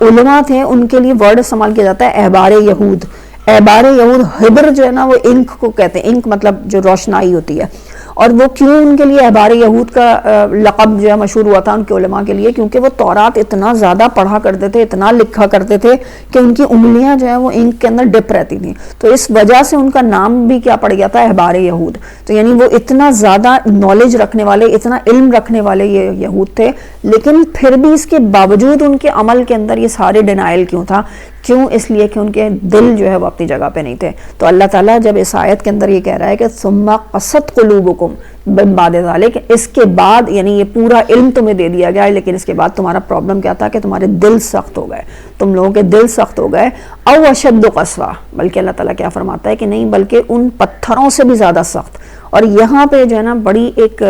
[SPEAKER 2] علماء تھے، ان کے لیے ورڈ استعمال کیا جاتا ہے احبار یہود. احبار یہود، حبر جو ہے نا وہ انک کو کہتے ہیں. انک مطلب جو روشنائی ہوتی ہے. اور وہ کیوں ان کے لیے احبار یہود کا لقب جو ہے مشہور ہوا تھا ان کے علماء کے لیے؟ کیونکہ وہ تورات اتنا زیادہ پڑھا کرتے تھے، اتنا لکھا کرتے تھے کہ ان کی انگلیاں جو ہیں وہ انک کے اندر ڈپ رہتی تھیں. تو اس وجہ سے ان کا نام بھی کیا پڑ گیا تھا؟ احبار یہود. تو یعنی وہ اتنا زیادہ نالج رکھنے والے، اتنا علم رکھنے والے یہ یہود تھے. لیکن پھر بھی اس کے باوجود ان کے عمل کے اندر یہ سارے ڈینائل کیوں تھا؟ کیوں؟ اس لیے کہ ان کے دل جو ہے وہ اپنی جگہ پہ نہیں تھے. تو اللہ تعالیٰ جب اس آیت کے اندر یہ کہہ رہا ہے کہ ثم قست قلوبکم من بعد ذلک، اس کے بعد یعنی یہ پورا علم تمہیں دے دیا گیا ہے، لیکن اس کے بعد تمہارا پرابلم کیا تھا کہ تمہارے دل سخت ہو گئے، تم لوگوں کے دل سخت ہو گئے. او اشد قسوہ، بلکہ اللہ تعالیٰ کیا فرماتا ہے کہ نہیں، بلکہ ان پتھروں سے بھی زیادہ سخت. اور یہاں پہ جو ہے نا بڑی ایک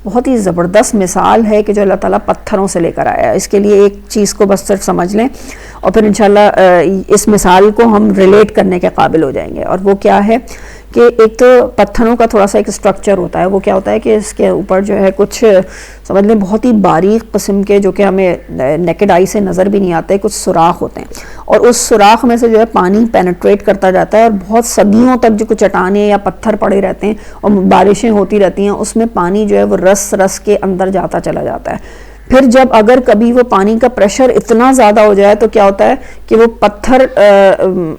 [SPEAKER 2] بہت ہی زبردست مثال ہے کہ جو اللہ تعالیٰ پتھروں سے لے کر آیا ہے. اس کے لیے ایک چیز کو بس صرف سمجھ لیں اور پھر انشاءاللہ اس مثال کو ہم ریلیٹ کرنے کے قابل ہو جائیں گے. اور وہ کیا ہے کہ ایک تو پتھروں کا تھوڑا سا ایک سٹرکچر ہوتا ہے. وہ کیا ہوتا ہے کہ اس کے اوپر جو ہے کچھ سمجھ لیں بہت ہی باریک قسم کے، جو کہ ہمیں نیکڈ آئی سے نظر بھی نہیں آتے، کچھ سوراخ ہوتے ہیں. اور اس سوراخ میں سے جو ہے پانی پینیٹریٹ کرتا جاتا ہے، اور بہت صدیوں تک جو کچھ چٹانیں یا پتھر پڑے رہتے ہیں اور بارشیں ہوتی رہتی ہیں، اس میں پانی جو ہے وہ رس رس کے اندر جاتا چلا جاتا ہے. پھر جب اگر کبھی وہ پانی کا پریشر اتنا زیادہ ہو جائے تو کیا ہوتا ہے کہ وہ پتھر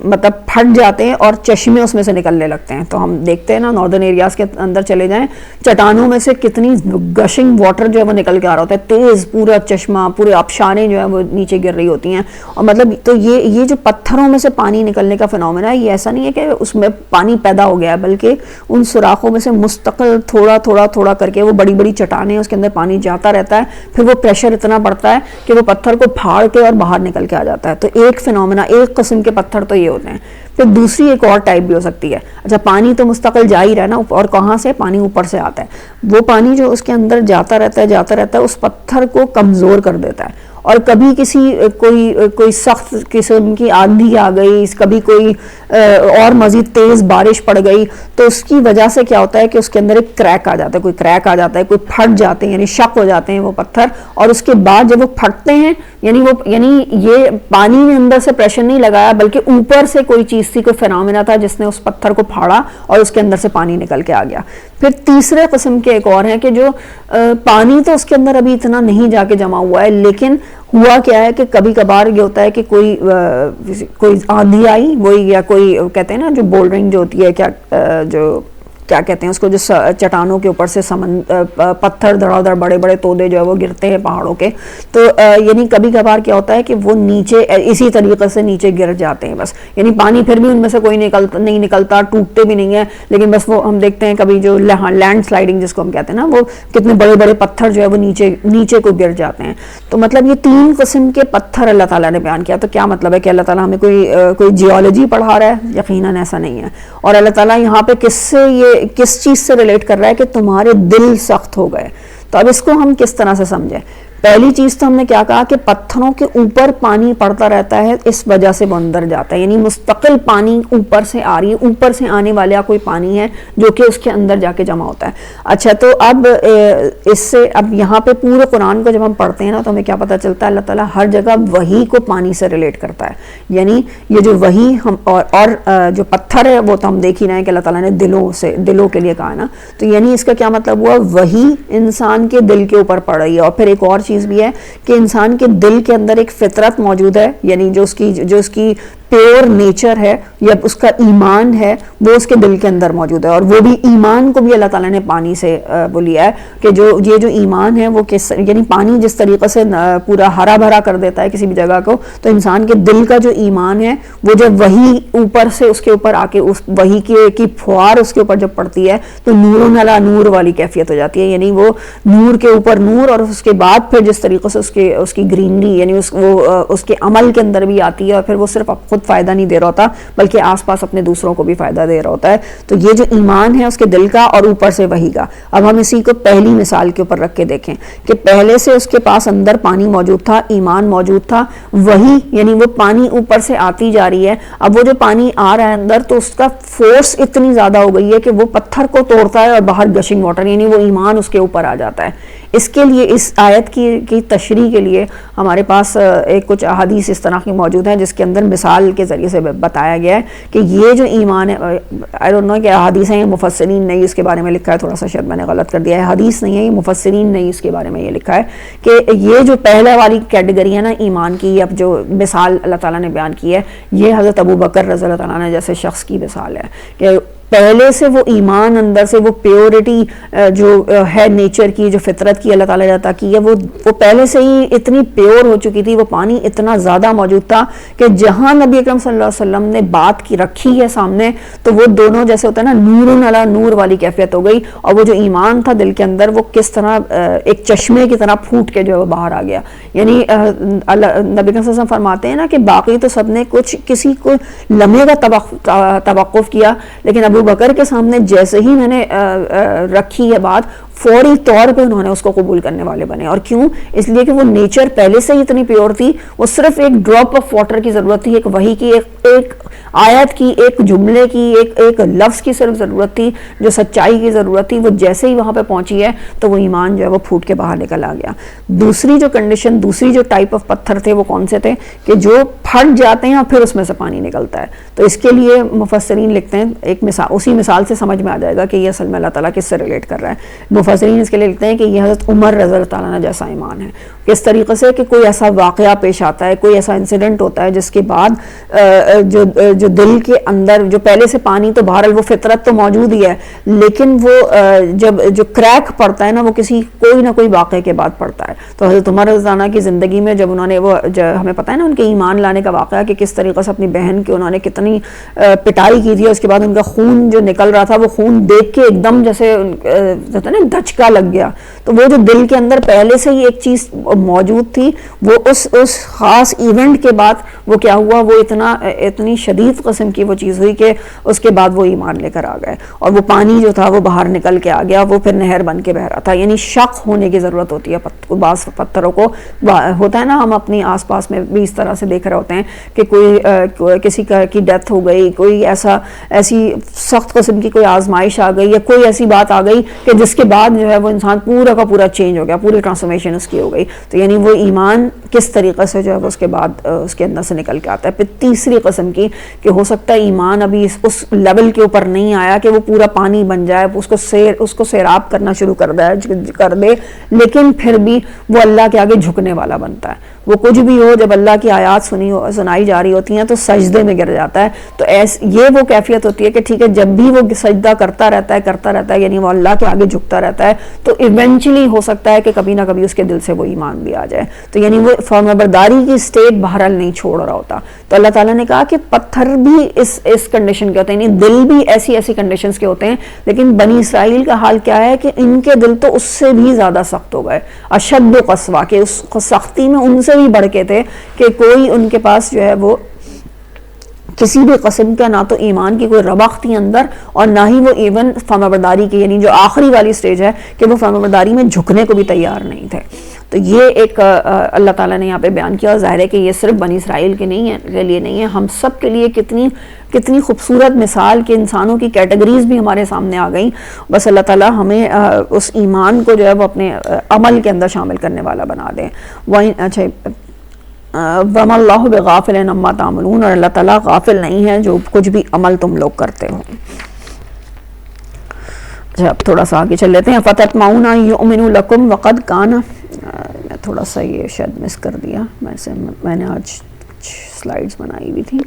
[SPEAKER 2] مطلب پھٹ جاتے ہیں اور چشمے اس میں سے نکلنے لگتے ہیں. تو ہم دیکھتے ہیں نا ناردرن ایریاز کے اندر چلے جائیں، چٹانوں میں سے کتنی گشنگ واٹر جو ہے وہ نکل کے آ رہا ہوتا ہے، تیز پورا چشمہ، پورے آبشاریں جو ہیں وہ نیچے گر رہی ہوتی ہیں. اور مطلب تو یہ جو پتھروں میں سے پانی نکلنے کا فینومینا ہے، یہ ایسا نہیں ہے کہ اس میں پانی پیدا ہو گیا ہے، بلکہ ان سوراخوں میں سے مستقل تھوڑا کر کے وہ بڑی بڑی چٹانیں، اس کے اندر پانی جاتا رہتا ہے. پھر وہ پریشر اتنا بڑھتا ہے کہ وہ پتھر کو پھاڑ کے اور باہر نکل کے آ جاتا ہے. تو ایک فینومینا، ایک قسم کے پتھر تو یہ ہوتے ہیں. پھر دوسری ایک اور ٹائپ بھی ہو سکتی ہے. اچھا، پانی تو مستقل جا ہی رہا نا، اور کہاں سے؟ پانی اوپر سے آتا ہے. وہ پانی جو اس کے اندر جاتا رہتا ہے اس پتھر کو کمزور کر دیتا ہے. اور کبھی کوئی سخت قسم کی آندھی آ گئی، کبھی کوئی اور مزید تیز بارش پڑ گئی، تو اس کی وجہ سے کیا ہوتا ہے کہ اس کے اندر ایک کریک آ جاتا ہے، کوئی پھٹ جاتے ہیں، یعنی شک ہو جاتے ہیں وہ پتھر. اور اس کے بعد جب وہ پھٹتے ہیں، یعنی یہ پانی میں اندر سے پریشر نہیں لگایا، بلکہ اوپر سے کوئی چیز تھی، کوئی فینومینا تھا جس نے اس پتھر کو پھاڑا اور اس کے اندر سے پانی نکل کے آ گیا. پھر تیسرے قسم کے ایک اور ہیں کہ جو پانی تو اس کے اندر ابھی اتنا نہیں جا کے جمع ہوا ہے، لیکن ہوا کیا ہے کہ کبھی کبھار یہ ہوتا ہے کہ کوئی آندھی آئی، وہی یا کوئی کہتے ہیں نا جو بولڈرنگ جو ہوتی ہے، کیا کہتے ہیں اس کو، جو چٹانوں کے اوپر سے پتھر دھڑا دھڑ بڑے بڑے تودے جو ہے وہ گرتے ہیں پہاڑوں کے. تو یعنی کبھی کبھار کیا ہوتا ہے کہ وہ نیچے اسی طریقے سے نیچے گر جاتے ہیں بس. یعنی پانی پھر بھی ان میں سے کوئی نہیں نکلتا، ٹوٹتے بھی نہیں ہیں، لیکن بس وہ ہم دیکھتے ہیں کبھی جو لینڈ سلائڈنگ جس کو ہم کہتے ہیں نا، وہ کتنے بڑے بڑے پتھر جو ہے وہ نیچے کو گر جاتے ہیں. تو مطلب یہ تین قسم کے پتھر اللہ تعالیٰ نے بیان کیا. تو کیا مطلب ہے کہ اللہ تعالیٰ ہمیں کوئی جیولوجی پڑھا رہا ہے؟ یقیناً ایسا نہیں ہے. اور اللہ تعالیٰ یہاں پہ کس چیز سے ریلیٹ کر رہا ہے کہ تمہارے دل سخت ہو گئے. تو اب اس کو ہم کس طرح سے سمجھیں؟ پہلی چیز تو ہم نے کیا کہا کہ پتھروں کے اوپر پانی پڑتا رہتا ہے، اس وجہ سے وہ اندر جاتا ہے، یعنی مستقل پانی اوپر سے آ رہی ہے، اوپر سے آنے والا کوئی پانی ہے جو کہ اس کے اندر جا کے جمع ہوتا ہے. اچھا تو اب اس سے اب یہاں پہ پورے قرآن کو جب ہم پڑھتے ہیں نا تو ہمیں کیا پتہ چلتا ہے اللہ تعالیٰ ہر جگہ وحی کو پانی سے ریلیٹ کرتا ہے. یعنی یہ جو وحی ہم اور جو پتھر ہے وہ تو ہم دیکھ ہی رہے ہیں کہ اللہ تعالیٰ نے دلوں کے لیے کہا نا، تو یعنی اس کا کیا مطلب ہوا، وحی انسان کے دل کے اوپر پڑ رہی ہے. اور پھر ایک اور چیز بھی ہے کہ انسان کے دل کے اندر ایک فطرت موجود ہے، یعنی جو اس کی پیور نیچر ہے یا اس کا ایمان ہے وہ اس کے دل کے اندر موجود ہے. اور وہ بھی ایمان کو بھی اللہ تعالیٰ نے پانی سے وہ لیا ہے کہ یہ جو ایمان ہے وہ یعنی پانی جس طریقے سے پورا ہرا بھرا کر دیتا ہے کسی بھی جگہ کو، تو انسان کے دل کا جو ایمان ہے وہ جب وہی اوپر سے اس کے اوپر آ کے اس وہی کی پھوار اس کے اوپر جب پڑتی ہے تو نور علی نور والی کیفیت ہو جاتی ہے. یعنی وہ نور کے اوپر نور، اور اس کے بعد پھر جس طریقے سے اس کی گرینری یعنی اس کے عمل کے اندر بھی آتی ہے، اور پھر وہ صرف خود فائدہ نہیں دے رہا ہوتا بلکہ آس پاس اپنے دوسروں کو بھی فائدہ دے رہا ہوتا ہے. تو یہ جو ایمان ہے اس کے دل کا اور اوپر سے وحی کا. اب ہم اسی کو پہلی مثال کے اوپر رکھ کے دیکھیں کہ پہلے سے اس کے پاس اندر پانی موجود تھا، ایمان موجود تھا، وحی یعنی وہ پانی اوپر سے آتی جا رہی ہے. اب وہ جو پانی آ رہا ہے اندر تو اس کا فورس اتنی زیادہ ہو گئی ہے کہ وہ پتھر کو توڑتا ہے اور باہر گشنگ واٹر یعنی وہ ایمان اس کے اوپر آ جاتا ہے. اس کے لیے اس آیت کی تشریح کے لیے ہمارے پاس کچھ احادیث اس طرح کی موجود ہیں جس کے اندر مثال کے ذریعے سے بتایا گیا ہے کہ یہ جو ایمان ہے، آئی ڈونٹ نو کہ احادیث ہیں، مفسرین نے اس کے بارے میں لکھا ہے، تھوڑا سا شاید میں نے غلط کر دیا ہے، حدیث نہیں ہے یہ، مفسرین نے اس کے بارے میں یہ لکھا ہے کہ یہ جو پہلے والی کیٹیگری ہے نا ایمان کی، اب جو مثال اللہ تعالیٰ نے بیان کی ہے یہ حضرت ابو بکر رضی اللہ تعالیٰ عنہ جیسے شخص کی مثال ہے کہ پہلے سے وہ ایمان اندر سے وہ پیورٹی جو ہے نیچر کی، جو فطرت کی اللہ تعالیٰ نے عطا کی ہے، وہ پہلے سے ہی اتنی پیور ہو چکی تھی، وہ پانی اتنا زیادہ موجود تھا کہ جہاں نبی اکرم صلی اللہ علیہ وسلم نے بات کی رکھی ہے سامنے تو وہ دونوں جیسے ہوتا ہے نا نور علی نور والی کیفیت ہو گئی. اور وہ جو ایمان تھا دل کے اندر وہ کس طرح ایک چشمے کی طرح پھوٹ کے جو ہے وہ باہر آ گیا. یعنی نبی اکرم صلی اللہ علیہ وسلم فرماتے ہیں نا کہ باقی تو سب نے کسی کو لمحے کا توقف کیا، لیکن ابو بکر کے سامنے جیسے ہی میں نے رکھی ہے بات فوری طور پہ انہوں نے اس کو قبول کرنے والے بنے. اور کیوں؟ اس لیے کہ وہ نیچر پہلے سے ہی اتنی پیور تھی، وہ صرف ایک ڈراپ آف واٹر کی ضرورت تھی، ایک وحی کی، ایک آیت کی، ایک جملے کی، ایک لفظ کی صرف ضرورت تھی، جو سچائی کی ضرورت تھی. وہ جیسے ہی وہاں پہ پہنچی ہے تو وہ ایمان جو ہے وہ پھوٹ کے باہر نکل آ گیا. دوسری جو کنڈیشن، دوسری جو ٹائپ آف پتھر تھے وہ کون سے تھے کہ جو پھٹ جاتے ہیں اور پھر اس میں سے پانی نکلتا ہے. تو اس کے لیے مفسرین لکھتے ہیں ایک مثال، اسی مثال سے سمجھ میں آ جائے گا کہ یہ اصل میں اللہ تعالیٰ کس سے ریلیٹ کر رہا ہے. مفسرین اس کے لیے لکھتے ہیں کہ یہ حضرت عمر رضی اللہ تعالیٰ عنہ جیسا ایمان ہے. کس طریقے سے کہ کوئی ایسا واقعہ پیش آتا ہے، کوئی ایسا انسیڈنٹ ہوتا ہے جس کے بعد جو دل کے اندر جو پہلے سے پانی تو بہرحال وہ فطرت تو موجود ہی ہے، لیکن وہ جب جو کریک پڑتا ہے نا وہ کوئی نہ کوئی واقعے کے بعد پڑتا ہے. تو حضرت عمر رضی اللہ عنہ کی زندگی میں جب انہوں نے وہ ہمیں پتہ ہے نا ان کے ایمان لانے کا واقعہ کہ کس طریقے سے اپنی بہن کی انہوں نے کتنی پٹائی کی تھی، اس کے بعد ان کا خون جو نکل رہا تھا وہ خون دیکھ کے ایک دم جیسے دھچکا لگ گیا. تو وہ جو دل کے اندر پہلے سے ہی ایک چیز موجود تھی وہ اس خاص ایونٹ کے بعد وہ کیا ہوا، وہ اتنی شدید قسم کی وہ چیز ہوئی کہ اس کے بعد وہ ایمان لے کر آ گئے اور وہ پانی جو تھا وہ باہر نکل کے آ گیا، وہ پھر نہر بن کے بہ رہا تھا. یعنی شک ہونے کی ضرورت ہوتی ہے. بعض پتھروں کو ہوتا ہے نا، ہم اپنی آس پاس میں بھی اس طرح سے دیکھ رہے ہوتے ہیں کہ کوئی کسی کی ڈیتھ ہو گئی، کوئی ایسی سخت قسم کی کوئی آزمائش آ گئی یا کوئی ایسی بات آ گئی کہ جس کے بعد جو ہے وہ انسان پورا کا پورا چینج ہو گیا، پوری ٹرانسفارمیشن اس کی ہو گئی. تو یعنی وہ ایمان کس طریقے سے جو ہے اس کے بعد اس کے اندر سے نکل کے آتا ہے. پھر تیسری قسم کی کہ ہو سکتا ہے ایمان ابھی اس لیول کے اوپر نہیں آیا کہ وہ پورا پانی بن جائے، اس کو سیراب کرنا شروع کر دے، لیکن پھر بھی وہ اللہ کے آگے جھکنے والا بنتا ہے. وہ کچھ بھی ہو، جب اللہ کی آیات سنائی جا رہی ہوتی ہیں تو سجدے میں گر جاتا ہے. تو یہ وہ کیفیت ہوتی ہے کہ ٹھیک ہے جب بھی وہ سجدہ کرتا رہتا ہے یعنی وہ اللہ کے آگے جھکتا رہتا ہے تو ایونچولی ہو سکتا ہے کہ کبھی نہ کبھی اس کے دل سے وہ ایمان بھی آ جائے. تو یعنی وہ فرمانبرداری کی اسٹیٹ بہرحال نہیں چھوڑ رہا ہوتا. تو اللہ تعالیٰ نے کہا کہ پتھر بھی اس کنڈیشن کے ہوتے ہیں، یعنی دل بھی ایسی کنڈیشنز کے ہوتے ہیں. لیکن بنی اسرائیل کا حال کیا ہے کہ ان کے دل تو اس سے بھی زیادہ سخت ہو گئے، اشد و قسوہ، کہ اس سختی میں ان سے بھی بڑھ کے تھے کہ کوئی ان کے پاس جو ہے وہ کسی بھی قسم کا نہ تو ایمان کی کوئی ربق تھی اندر اور نہ ہی وہ ایون فرمانبرداری کی، یعنی جو آخری والی سٹیج ہے کہ وہ فرمانبرداری میں جھکنے کو بھی تیار نہیں تھے. تو یہ ایک اللہ تعالیٰ نے یہاں پہ بیان کیا. اور ظاہر ہے کہ یہ صرف بنی اسرائیل کے لیے نہیں ہے، ہم سب کے لیے کتنی خوبصورت مثال کے انسانوں کی کیٹیگریز بھی ہمارے سامنے آ گئیں. بس اللہ تعالیٰ ہمیں اس ایمان کو جو ہے وہ اپنے عمل کے اندر شامل کرنے والا بنا دیں. اچھا، وَمَا اللَّهُ بِغَافِلٍ عَمَّا تَعْمَلُونَ، اور اللہ تعالیٰ غافل نہیں ہے جو کچھ بھی عمل تم لوگ کرتے ہو. اچھا، اب تھوڑا سا آگے چل لیتے ہیں. فَتَطْمَعُونَ أَن يُؤْمِنُوا لَكُمْ وَقَدْ كَانَ، میں تھوڑا سا یہ شاید مس کر دیا، میں نے آج سلائیڈز بنائی ہوئی تھی.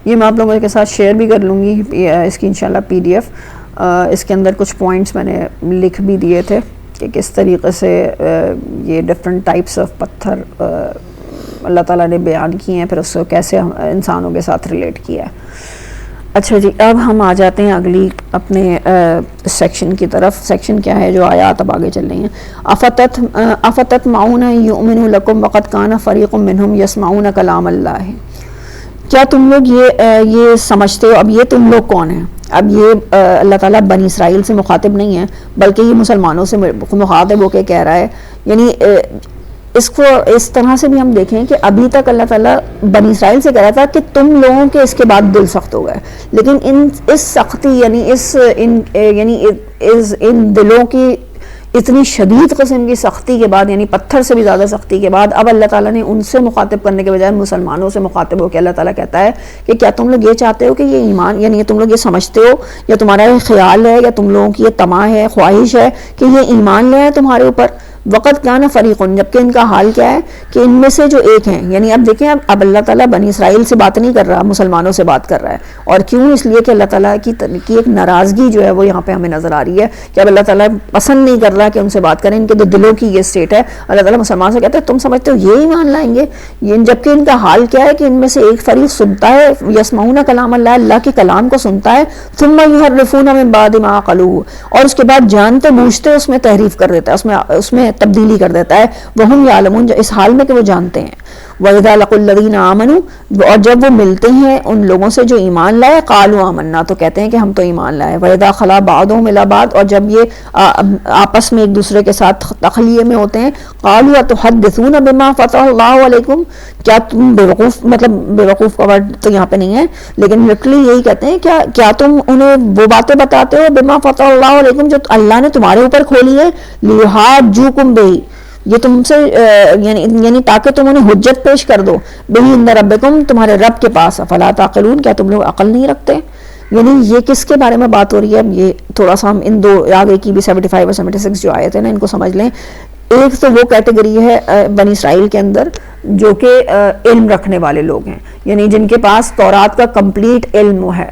[SPEAKER 2] یہ میں آپ لوگوں کے ساتھ شیئر بھی کر لوں گی اس کی انشاءاللہ PDF. اس کے اندر کچھ پوائنٹس میں نے لکھ بھی دیے تھے کہ کس طریقے سے یہ ڈفرینٹ ٹائپس آف پتھر اللہ تعالیٰ نے بیان کیے ہیں، پھر اس کو کیسے انسانوں کے ساتھ ریلیٹ کیا ہے. اچھا جی، اب ہم آ جاتے ہیں اگلی اپنے سیکشن کی طرف. سیکشن کیا ہے؟ جو آیات اب آگے چل رہی ہیں. افتطمعون ان یؤمنوا لکم وقد کان فریق منہم یسمعون کلام اللہ. کیا تم لوگ یہ سمجھتے ہو؟ اب یہ تم لوگ کون ہیں؟ اب یہ اللہ تعالیٰ بنی اسرائیل سے مخاطب نہیں ہے بلکہ یہ مسلمانوں سے مخاطب ہو کے کہہ رہا ہے. یعنی اس کو اس طرح سے بھی ہم دیکھیں کہ ابھی تک اللہ تعالیٰ بنی اسرائیل سے کہہ رہا تھا کہ تم لوگوں کے اس کے بعد دل سخت ہو گئے، لیکن اس سختی یعنی ان دلوں کی اتنی شدید قسم کی سختی کے بعد، یعنی پتھر سے بھی زیادہ سختی کے بعد، اب اللہ تعالیٰ نے ان سے مخاطب کرنے کے بجائے مسلمانوں سے مخاطب ہو کے اللہ تعالیٰ کہتا ہے کہ کیا تم لوگ یہ چاہتے ہو کہ یہ ایمان، یعنی تم لوگ یہ سمجھتے ہو یا تمہارا یہ خیال ہے یا تم لوگوں کی یہ طمع ہے، خواہش ہے کہ یہ ایمان لے آئے تمہارے اوپر. وقت کان فریقن، جبکہ ان کا حال کیا ہے کہ ان میں سے جو ایک ہیں، یعنی اب دیکھیں اب اللہ تعالیٰ بنی اسرائیل سے بات نہیں کر رہا، مسلمانوں سے بات کر رہا ہے. اور کیوں؟ اس لیے کہ اللہ تعالیٰ کی ایک ناراضگی جو ہے وہ یہاں پہ ہمیں نظر آ رہی ہے کہ اب اللہ تعالیٰ پسند نہیں کر رہا کہ ان سے بات کریں. ان کے دلوں کی یہ سٹیٹ ہے. اللہ تعالیٰ مسلمان سے کہتے ہیں تم سمجھتے ہو یہ ایمان لائیں گے؟ جبکہ ان کا حال کیا ہے کہ ان میں سے ایک فریق سنتا ہے، یسمعون کلام اللہ، اللہ کے کلام کو سنتا ہے، ثم یحرفون من بعد ما عقلوه، اور اس کے بعد جانتے بوجھتے اس میں تحریف کر دیتا ہے، اس میں تبدیلی کر دیتا ہے. وہم یعلمون، اس حال میں کہ وہ جانتے ہیں. وَإِذَا لَقُوا الَّذِينَ آمَنُوا، اور جب وہ ملتے ہیں ان لوگوں سے جو ایمان لائے، قالوا آمنا، تو کہتے ہیں کہ ہم تو ایمان لائے. وَإِذَا خَلَا بَعْضُهُمْ إِلَىٰ بَعْضٍ، اور جب یہ آپس میں ایک دوسرے کے ساتھ تخلیے میں ہوتے ہیں، قالوا أَتُحَدِّثُونَ بِمَا فَتَحَ اللَّهُ عَلَيْكُمْ، کیا تم بیوقوف، مطلب بیوقوف کا ورڈ تو یہاں پہ نہیں ہے لیکن لٹرلی یہی کہتے ہیں کیا تم انہیں وہ باتیں بتاتے ہو بِمَا فَتَحَ اللَّهُ عَلَيْكُمْ، جو اللہ نے تمہارے اوپر کھولی ہے، لِيُحَاجُّوكُمْ بِهِ، یہ تم سے یعنی تاکہ تم انہیں حجت پیش کر دو، بِهِ عِندَ رَبِّكُمْ، تمہارے رب کے پاس. فَلَا تَعْقِلُونَ، کیا تم لوگ عقل نہیں رکھتے؟ یعنی یہ کس کے بارے میں بات ہو رہی ہے؟ اب یہ تھوڑا سا ہم ان دو آگے کی بھی 75 اور 76 جو آیت ہیں نا، ان کو سمجھ لیں. ایک تو وہ کیٹیگری ہے بنی اسرائیل کے اندر جو کہ علم رکھنے والے لوگ ہیں، یعنی جن کے پاس تورات کا کمپلیٹ علم ہے.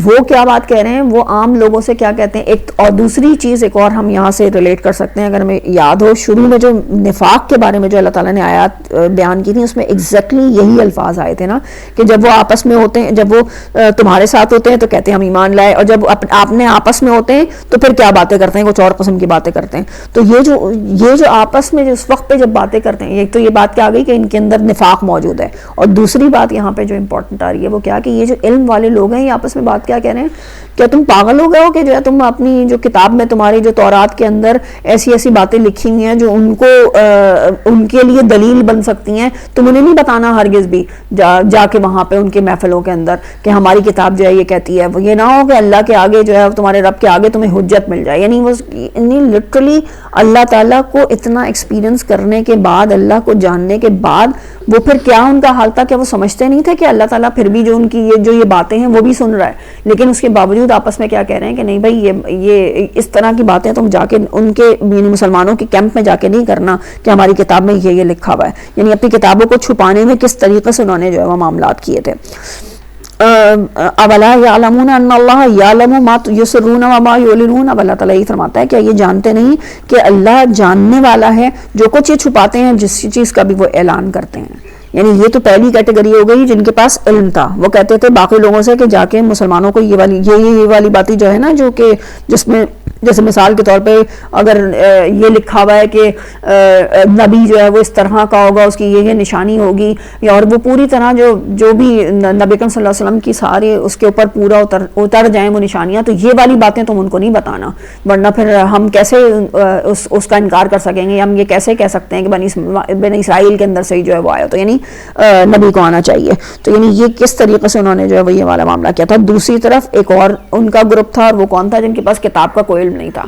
[SPEAKER 2] وہ کیا بات کہہ رہے ہیں؟ وہ عام لوگوں سے کیا کہتے ہیں؟ ایک اور دوسری چیز ایک اور ہم یہاں سے ریلیٹ کر سکتے ہیں. اگر ہمیں یاد ہو شروع میں جو نفاق کے بارے میں جو اللہ تعالیٰ نے آیات بیان کی تھی، اس میں ایگزیکٹلی یہی الفاظ آئے تھے نا کہ جب وہ آپس میں ہوتے ہیں، جب وہ تمہارے ساتھ ہوتے ہیں تو کہتے ہیں ہم ایمان لائے، اور جب اپنے آپس میں ہوتے ہیں تو پھر کیا باتیں کرتے ہیں؟ کچھ اور قسم کی باتیں کرتے ہیں. تو یہ جو آپس میں جس وقت پہ جب باتیں کرتے ہیں، ایک تو یہ بات کیا آ گئی کہ ان کے اندر نفاق موجود ہے، اور دوسری بات یہاں پہ جو امپورٹنٹ آ رہی ہے وہ کیا کہ یہ جو علم والے لوگ ہیں یہ آپس میں کیا کہہ رہے ہیں؟ کیا تم پاگل ہو گئے ہو کہ جو ہے تم اپنی جو کتاب میں تمہاری جو تورات کے اندر ایسی باتیں لکھی ہوئی ہیں جو ان کے لیے دلیل بن سکتی ہیں، تم انہیں نہیں بتانا ہرگز بھی جا کے وہاں پہ ان کے محفلوں کے اندر کہ ہماری کتاب جو ہے یہ کہتی ہے. یہ نہ ہو کہ اللہ کے آگے جو ہے تمہارے رب کے آگے تمہیں حجت مل جائے. یعنی لٹرلی اللہ تعالیٰ کو اتنا ایکسپیرینس کرنے کے بعد، اللہ کو جاننے کے بعد، وہ پھر کیا ان کا حال تھا کہ وہ سمجھتے نہیں تھے کہ اللہ تعالیٰ پھر بھی جو ان کی یہ باتیں ہیں وہ بھی سن رہا ہے، لیکن اس کے باوجود آپس میں کیا کہہ رہے ہیں کہ نہیں بھائی یہ اس طرح کی باتیں تم جا کے ان کے یعنی مسلمانوں کے کیمپ میں جا کے نہیں کرنا کہ ہماری کتاب میں یہ لکھا ہوا ہے. یعنی اپنی کتابوں کو چھپانے میں کس طریقے سے انہوں نے جو ہے وہ معاملات کیے تھے. اولا یعلمون ان اللہ یعلم ما یسرون وما یعلنون، اب اللہ تعالیٰ یہ فرماتا ہے کہ یہ جانتے نہیں کہ اللہ جاننے والا ہے جو کچھ یہ چھپاتے ہیں، جس چیز کا بھی وہ اعلان کرتے ہیں. یعنی یہ تو پہلی کیٹیگری ہو گئی جن کے پاس علم تھا. وہ کہتے تھے باقی لوگوں سے کہ جا کے مسلمانوں کو یہ والی باتیں جو ہے نا جو کہ جس میں جیسے مثال کے طور پہ اگر یہ لکھا ہوا ہے کہ نبی جو ہے وہ اس طرح کا ہوگا، اس کی یہ نشانی ہوگی، یا اور وہ پوری طرح جو بھی نبی اکرم صلی اللہ علیہ وسلم کی سارے اس کے اوپر پورا اتر جائیں وہ نشانیاں، تو یہ والی باتیں تم ان کو نہیں بتانا، ورنہ پھر ہم کیسے اس کا انکار کر سکیں گے، ہم یہ کیسے کہہ سکتے ہیں کہ بنی اسرائیل کے اندر سے ہی جو ہے وہ آیا، تو یعنی نبی کو آنا چاہیے. تو یعنی یہ کس طریقے سے انہوں نے جو ہے وہ یہ والا معاملہ کیا تھا. دوسری طرف ایک اور ان کا گروپ تھا، اور وہ کون تھا؟ جن کے پاس کتاب کا کوئی علم نہیں تھا.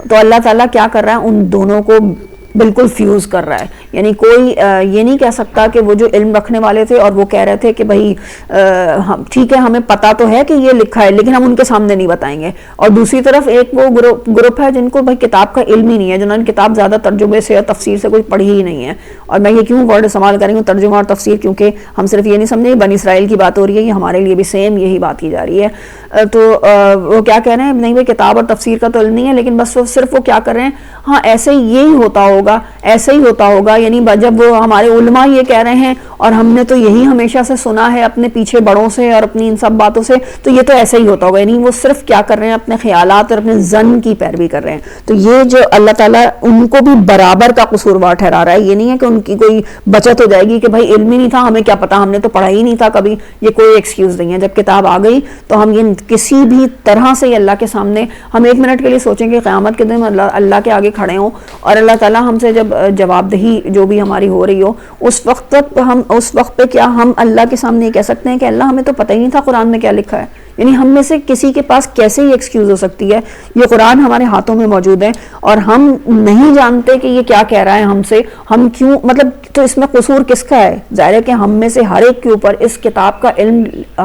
[SPEAKER 2] تو اللہ تعالیٰ کیا کر رہا ہے؟ ان دونوں کو بالکل فیوز کر رہا ہے. یعنی کوئی یہ نہیں کہہ سکتا کہ وہ جو علم رکھنے والے تھے اور وہ کہہ رہے تھے کہ بھائی ٹھیک ہے ہمیں پتا تو ہے کہ یہ لکھا ہے لیکن ہم ان کے سامنے نہیں بتائیں گے، اور دوسری طرف ایک وہ گروپ ہے جن کو بھائی کتاب کا علم ہی نہیں ہے، جنہوں نے کتاب زیادہ ترجمے سے اور تفسیر سے کوئی پڑھی ہی نہیں ہے. اور میں یہ کیوں ورڈ استعمال کریں گے ترجمہ اور تفسیر، کیونکہ ہم صرف یہ نہیں سمجھیں بنی اسرائیل کی بات ہو رہی ہے، یہ ہمارے لیے بھی سیم یہی بات کی جا رہی ہے. تو وہ کیا کہہ رہے ہیں؟ نہیں بھائی کتاب اور تفسیر کا تو علم نہیں ہے، لیکن بس صرف وہ کیا کر رہے ہیں، ہاں ایسے یہی ہوتا ہوگا، ایسے ہی ہوتا ہوگا. یعنی جب وہ ہمارے علماء یہ کہہ رہے ہیں اور ہم نے تو یہی ہمیشہ سے سنا ہے اپنے پیچھے بڑوں سے اور اپنی ان سب باتوں سے، تو یہ تو ایسے ہی ہوتا ہوگا. یعنی وہ صرف کیا کر رہے ہیں؟ اپنے خیالات اور اپنے ظن کی پیروی کر رہے ہیں. تو یہ جو اللہ تعالیٰ ان کو بھی برابر کا قصوروار ٹھہرا رہا ہے. یہ نہیں ہے کہ ان کی کوئی بچت ہو جائے گی کہ بھائی علم ہی نہیں تھا، ہمیں کیا پتا، ہم نے تو پڑھا ہی نہیں تھا کبھی. یہ کوئی ایکسکیوز نہیں ہے. جب کتاب آ گئی تو ہم یہ کسی بھی طرح سے اللہ کے سامنے ہم ایک منٹ کے لیے سوچیں کہ قیامت کے دن اللہ کے آگے کھڑے ہوں اور اللہ تعالیٰ ہم سے جب جواب دہی جو بھی ہماری ہو رہی ہو، اس وقت پہ کیا ہم اللہ کے سامنے یہ کہہ سکتے ہیں کہ اللہ ہمیں تو پتہ ہی نہیں تھا قرآن میں کیا لکھا ہے؟ یعنی ہم میں سے کسی کے پاس کیسے یہ ایکسکیوز ہو سکتی ہے؟ یہ قرآن ہمارے ہاتھوں میں موجود ہے اور ہم نہیں جانتے کہ یہ کیا کہہ رہا ہے ہم سے. ہم کیوں مطلب تو اس میں قصور کس کا ہے؟ ظاہر ہے کہ ہم میں سے ہر ایک کے اوپر اس کتاب کا علم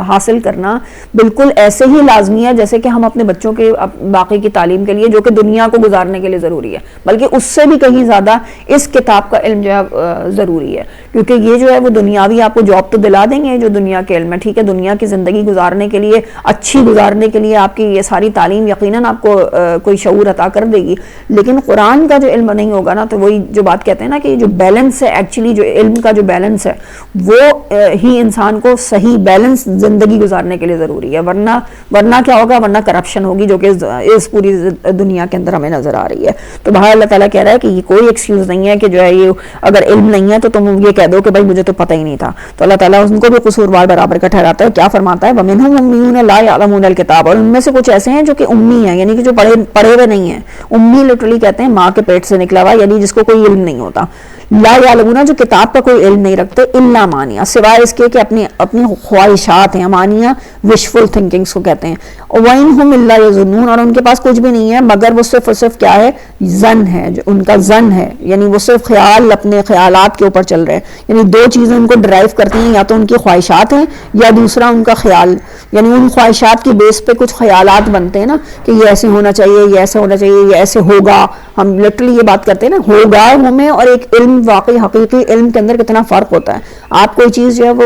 [SPEAKER 2] حاصل کرنا بالکل ایسے ہی لازمی ہے جیسے کہ ہم اپنے بچوں کے باقی کی تعلیم کے لیے، جو کہ دنیا کو گزارنے کے لیے ضروری ہے، بلکہ اس سے بھی کہیں زیادہ اس کتاب کا علم جو ہے ضروری ہے. کیونکہ یہ جو ہے وہ دنیاوی آپ کو جاب تو دلا دیں گے جو دنیا کے علم ہے، ٹھیک ہے، دنیا کی زندگی گزارنے کے لیے، اچھی گزارنے کے لیے آپ کی یہ ساری تعلیم یقیناً آپ کو کوئی شعور عطا کر دے گی. لیکن قرآن کا جو علم نہیں ہوگا نا، تو وہی جو بات کہتے ہیں نا کہ جو بیلنس ہے، ایکچولی جو علم کا جو بیلنس ہے وہ ہی انسان کو صحیح بیلنس زندگی گزارنے کے لیے ضروری ہے. ورنہ کیا ہوگا؟ ورنہ کرپشن ہوگی، جو کہ اس پوری دنیا کے اندر ہمیں نظر آ رہی ہے. تو بہر اللہ تعالیٰ کہہ رہا ہے کہ یہ کوئی ایکسکیوز نہیں ہے کہ جو ہے یہ اگر علم نہیں ہے تو تم یہ کہہ دو کہ بھائی مجھے تو پتہ ہی نہیں تھا. تو اللہ تعالیٰ ان کو بھی قصوروار برابر کا ٹھہراتا ہے. کیا فرماتا ہے؟ وَمِنْهُمْ أُمِّيُّونَ لَا يَعْلَمُونَ الْكِتَابَ، اور ان میں سے کچھ ایسے ہیں جو کہ امی ہیں، یعنی کہ جو پڑھے ہوئے نہیں ہیں. امی لٹرلی کہتے ہیں ماں کے پیٹ سے نکلا ہوا، یعنی جس کو کوئی علم نہیں ہوتا. لا یعلمون، جو کتاب کا کوئی علم نہیں رکھتے، الا مانیہ، سوائے اس کے کہ اپنی خواہشات ہیں. مانیہ وشفل تھنکنگس کو کہتے ہیں. وَإِنْهُمْ إِلَّا يَظُنُّونَ، اور ان کے پاس کچھ بھی نہیں ہے مگر وہ صرف اور صرف کیا ہے؟ ظن ہے. جو ان کا ظن ہے، یعنی وہ صرف خیال، اپنے خیالات کے اوپر چل رہے ہیں. یعنی دو چیزیں ان کو ڈرائیو کرتی ہیں، یا تو ان کی خواہشات ہیں یا دوسرا ان کا خیال. یعنی ان خواہشات کی بیس پہ کچھ خیالات بنتے ہیں نا کہ یہ ایسے ہونا چاہیے، یہ ایسا ہونا چاہیے، یہ ایسے ہوگا. ہم لٹرلی یہ بات کرتے ہیں نا ہوگا ہمیں، اور ایک علم واقعی حقیقی علم کے اندر کتنا فرق ہوتا ہے. آپ کوئی چیز جو ہے وہ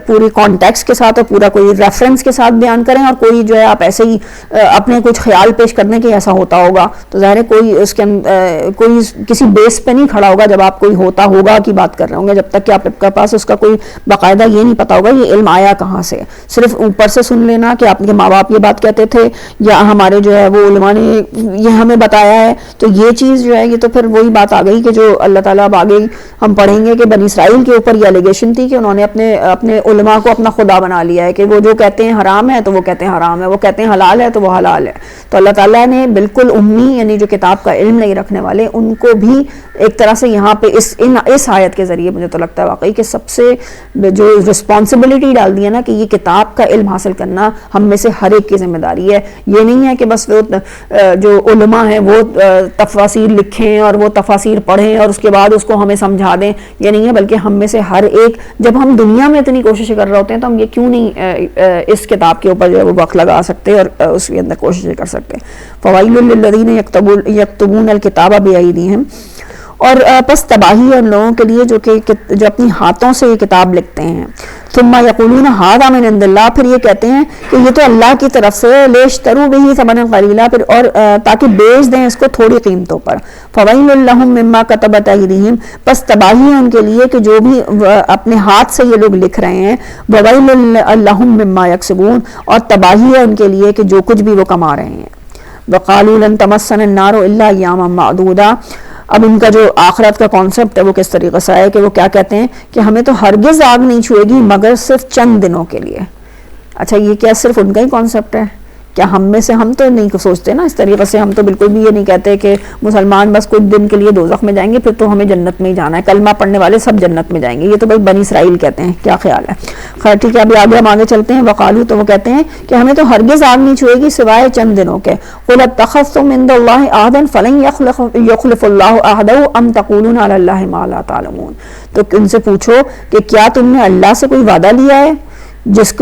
[SPEAKER 2] پوری کانٹیکسٹ کے ساتھ اور پورا کوئی ریفرنس کے ساتھ بیان کریں، اور کوئی جو ہے آپ ایسے ہی اپنے کچھ خیال پیش کرنے کے ایسا ہوتا ہوگا، تو ظاہر ہے کوئی اس کے کوئی کسی بیس پہ نہیں کھڑا ہوگا جب آپ کوئی ہوتا ہوگا کی بات کر رہے ہوں گے، جب تک کہ آپ کے پاس اس کا کوئی باقاعدہ یہ نہیں پتا ہوگا یہ علم آیا کہاں سے. صرف اوپر سے سن لینا کہ آپ کے ماں باپ یہ بات کہتے تھے یا ہمارے جو ہے وہ علماء نے یہ ہمیں بتایا ہے، تو یہ چیز جو ہے یہ تو پھر وہی بات آ گئی کہ جو اللہ تعالیٰ اب آگے ہم پڑھیں گے کہ بنی اسرائیل کے اوپر یہ الیگیشن تھی کہ انہوں نے اپنے علماء کو اپنا خدا بنا لیا ہے، کہ وہ جو کہتے ہیں حرام ہے تو وہ کہتے ہیں حرام ہے، وہ کہتے ہیں حلال ہے تو وہ حلال ہے. تو اللہ تعالیٰ نے بالکل امی، یعنی جو کتاب کا علم نہیں رکھنے والے، ان کو بھی ایک طرح سے یہاں پہ اس آیت کے ذریعے مجھے تو لگتا ہے واقعی کہ سب سے جو رسپانسبلٹی ڈال دی ہے نا کہ یہ کتاب کا علم حاصل کرنا ہم میں سے ہر ایک کی ذمہ داری ہے. یہ نہیں ہے کہ بس وہ جو علماء ہیں وہ تفاسیر لکھیں اور وہ تفاسیر پڑھیں اور اس کے بعد اس کو ہمیں سمجھا دیں، یہ نہیں ہے، بلکہ ہم میں سے ہر ایک، جب ہم دنیا میں اتنی کوشش کر رہے ہوتے ہیں تو ہم یہ کیوں نہیں اس کتاب کے اوپر جو ہے وہ وقت لگا سکتے اور اس کے اندر کوشش کر سکتے. فوائل للذین یکتبون الکتاب بایدیہم، اور پس تباہی ہے ان لوگوں کے لیے جو اپنی ہاتھوں سے یہ کتاب لکھتے ہیں. ثم یقولون ھذا من عند اللہ، پھر یہ کہتے ہیں کہ یہ تو اللہ کی طرف سے، لیشتروا بہ ثمنا قلیلا، پھر اور تاکہ بیچ دیں اس کو تھوڑی قیمتوں پر. فویل لہم مما کتبت ایدیہم، پس تباہی ہے ان کے لیے کہ جو بھی اپنے ہاتھ سے یہ لوگ لکھ رہے ہیں. وویل لہم مما یکسبون، اور تباہی ہے ان کے لیے کہ جو کچھ بھی وہ کما رہے ہیں. وقالوا لن تمسنا النار الا ایاما معدودا. اب ان کا جو آخرت کا کانسیپٹ ہے وہ کس طریقے سے ہے کہ وہ کیا کہتے ہیں کہ ہمیں تو ہرگز آگ نہیں چھوئے گی مگر صرف چند دنوں کے لیے. اچھا یہ کیا صرف ان کا ہی کانسیپٹ ہے؟ کیا ہم میں سے ہم تو نہیں سوچتے نا اس طریقے سے. ہم تو بالکل بھی یہ نہیں کہتے کہ مسلمان بس کچھ دن کے لیے دوزخ میں جائیں گے پھر تو ہمیں جنت میں ہی جانا ہے, کلمہ پڑھنے والے سب جنت میں جائیں گے. یہ تو بس بنی اسرائیل کہتے ہیں. کیا خیال ہے؟ خیر ٹھیک ہے, ابھی آگے ہم آگے چلتے ہیں. وقالو تو وہ کہتے ہیں کہ ہمیں تو ہرگز آگ نہیں چھوئے گی سوائے چند دنوں کے. قل اتخذتم عند اللہ عہدا فلن یخلف اللہ عہدہ ام تقولون علی اللہ ما لا تعلمون. تو ان سے پوچھو کہ کیا تم نے اللہ سے کوئی وعدہ لیا ہے جس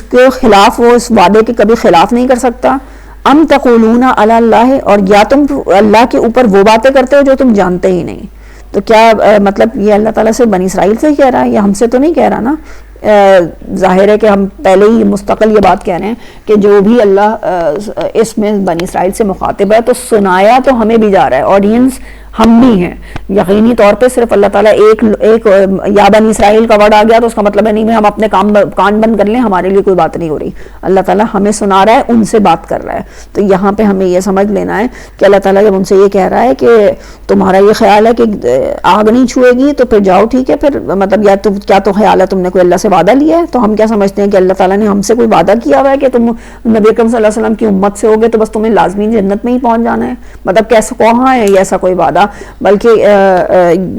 [SPEAKER 2] کے خلاف وہ اس وعدے کے کبھی خلاف نہیں کر سکتا. ام تقولون علی اللہ, اور یا تم اللہ کے اوپر وہ باتیں کرتے ہو جو تم جانتے ہی نہیں. تو کیا مطلب یہ اللہ تعالیٰ سے بنی اسرائیل سے ہی کہہ رہا ہے, یا ہم سے تو نہیں کہہ رہا نا. ظاہر ہے کہ ہم پہلے ہی مستقل یہ بات کہہ رہے ہیں کہ جو بھی اللہ اس میں بنی اسرائیل سے مخاطب ہے تو سنایا تو ہمیں بھی جا رہا ہے, آڈینس ہم بھی ہیں. یقینی طور پہ صرف اللہ تعالیٰ ایک یا بنی اسرائیل کا ورڈ آ گیا تو اس کا مطلب ہے نہیں میں ہم اپنے کان بند کر لیں, ہمارے لیے کوئی بات نہیں ہو رہی. اللہ تعالیٰ ہمیں سنا رہا ہے, ان سے بات کر رہا ہے. تو یہاں پہ ہمیں یہ سمجھ لینا ہے کہ اللہ تعالیٰ جب ان سے یہ کہہ رہا ہے کہ تمہارا یہ خیال ہے کہ آگ نہیں چھوئے گی تو پھر جاؤ ٹھیک ہے, پھر مطلب یا تو کیا تو خیال ہے تم نے کوئی اللہ سے وعدہ لیا ہے. تو ہم کیا سمجھتے ہیں کہ اللہ تعالیٰ نے ہم سے کوئی وعدہ کیا ہوا ہے کہ تم نبی اکرم صلی اللہ علیہ وسلم کی امت سے ہوگے تو بس تمہیں لازمی جنت میں ہی پہنچ جانا ہے. مطلب کیسے کہاں ہے یہ ایسا کوئی وعدہ, بلکہ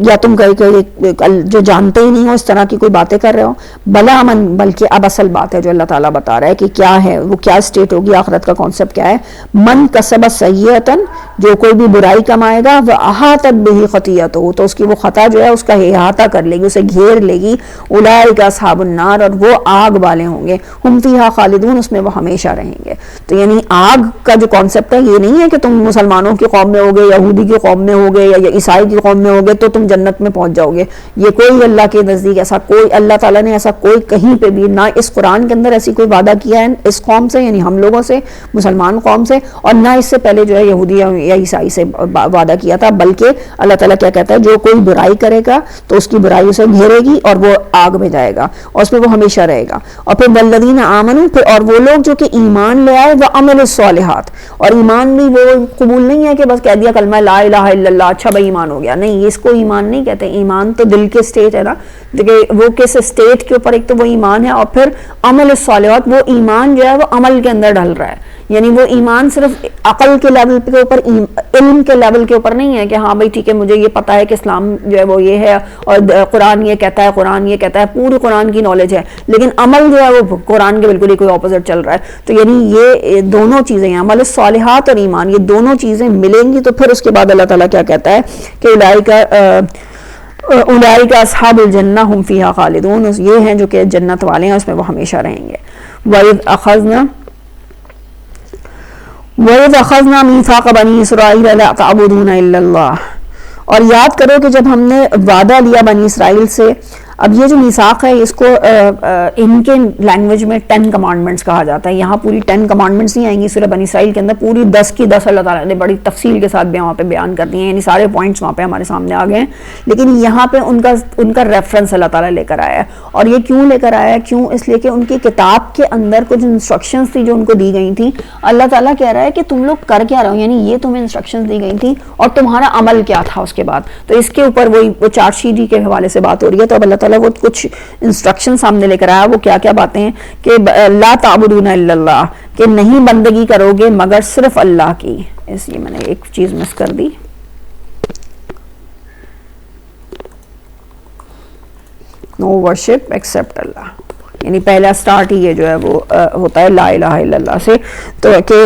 [SPEAKER 2] یا تم جو جانتے ہی نہیں ہو اس طرح کی کوئی باتیں کر رہے ہو. بلا من, بلکہ اب اصل بات ہے جو اللہ تعالیٰ بتا رہا ہے کہ کیا ہے وہ, کیا اسٹیٹ ہوگی آخرت کا کانسیپٹ کیا ہے. من کسب سیئۃ, جو کوئی بھی برائی کمائے گا, وہ احاطت بہ خطیئتہ, تو اس کی وہ خطا جو ہے اس کا احاطہ کر لے گی, اسے گھیر لے گی. اولئک اصحاب النار, اور وہ آگ والے ہوں گے. ہم فیہا خالدون, اس میں وہ ہمیشہ رہیں گے. تو یعنی آگ کا جو کانسیپٹ ہے یہ نہیں ہے کہ تم مسلمانوں کی قوم میں ہوگے, یہودی کی قوم میں ہوگے, یا عیسائی کی قوم میں ہوگے تو تم جنت میں پہنچ جاؤ گے. یہ کوئی اللہ کے نزدیک ایسا کوئی, اللہ تعالیٰ نے ایسا کوئی کہیں پہ بھی نہ اس قرآن کے اندر ایسی کوئی وعدہ کیا ہے اس قوم سے, یعنی ہم لوگوں سے, مسلمان قوم سے, اور نہ اس سے پہلے جو ہے یہودی یا عیسائی سے وعدہ کیا تھا. بلکہ اللہ تعالیٰ کیا کہتا ہے, جو کوئی برائی کرے گا تو اس کی برائی اسے گھیرے گی اور وہ آگ میں جائے گا اور اس میں وہ ہمیشہ رہے گا. اور پھر والذین آمنوا, پھر اور وہ لوگ جو کہ ایمان لے آئے, وعملوا الصالحات, اور ایمان بھی وہ قبول نہیں ہے کہ بس کہہ دیا کلمہ لا الہ الا اللہ اچھا بھائی ایمان ہو گیا. نہیں, اس کو ایمان نہیں کہتے. ایمان تو دل کے سٹیٹ ہے نا, دیکھیں وہ کس سٹیٹ کے اوپر, ایک تو وہ ایمان ہے, اور پھر عمل الصالحات, وہ ایمان جو ہے وہ عمل کے اندر ڈھل رہا ہے. یعنی وہ ایمان صرف عقل کے لیول کے اوپر, علم کے لیول کے اوپر نہیں ہے کہ ہاں بھائی ٹھیک ہے مجھے یہ پتا ہے کہ اسلام جو ہے وہ یہ ہے اور قرآن یہ کہتا ہے, قرآن یہ کہتا ہے, پوری قرآن کی نالج ہے, لیکن عمل جو ہے وہ قرآن کے بالکل ہی کوئی اپوزٹ چل رہا ہے. تو یعنی یہ دونوں چیزیں ہیں, عمل الصالحات اور ایمان, یہ دونوں چیزیں ملیں گی. تو پھر اس کے بعد اللہ تعالیٰ کیا کہتا ہے کہ اولئک اصحاب الجنہ ہم فیہا خالدون, یہ ہیں جو کہ جنت والے ہیں, اس میں وہ ہمیشہ رہیں گے. وَإِذْ أَخَذْنَا مِيثَاقَ بَنِي إِسْرَائِيلَ لَا تَعْبُدُونَ إِلَّا اللَّهَ, اور یاد کرو کہ جب ہم نے وعدہ لیا بنی اسرائیل سے. اب یہ جو میثاق ہے اس کو ان کے لینگویج میں 10 کمانڈمنٹس کہا جاتا ہے. یہاں پوری 10 کمانڈمنٹس نہیں آئیں گی سورہ بنی اسرائیل کے اندر, پوری 10 کی 10 اللہ تعالیٰ نے بڑی تفصیل کے ساتھ وہاں پہ بیان کر دی ہیں, یعنی سارے پوائنٹس وہاں پہ ہمارے سامنے آ گئے ہیں. لیکن یہاں پہ ان کا ریفرنس اللہ تعالیٰ لے کر آیا ہے. اور یہ کیوں لے کر آیا ہے, کیوں, اس لیے کہ ان کی کتاب کے اندر کچھ انسٹرکشنز تھی جو ان کو دی گئی تھیں. اللہ تعالیٰ کہہ رہا ہے کہ تم لوگ کر کیا رہو, یعنی یہ تمہیں انسٹرکشنز دی گئی تھیں اور تمہارا عمل کیا تھا اس کے بعد. تو اس کے اوپر وہ چارٹ شیٹ کے حوالے سے بات ہو رہی ہے. تو اب اللہ تعالیٰ وہ کچھ انسٹرکشن سامنے لے کر آیا. وہ کیا کیا باتیں ہیں کہ لا تعبدون الا اللہ, کہ نہیں بندگی کرو گے مگر صرف اللہ کی. اس لیے میں نے ایک چیز مس کر دی, نو ورشپ ایکسپٹ اللہ, یعنی پہلا سٹارٹ ہی یہ جو ہے وہ ہوتا ہے لا الہ الا اللہ سے. تو کہ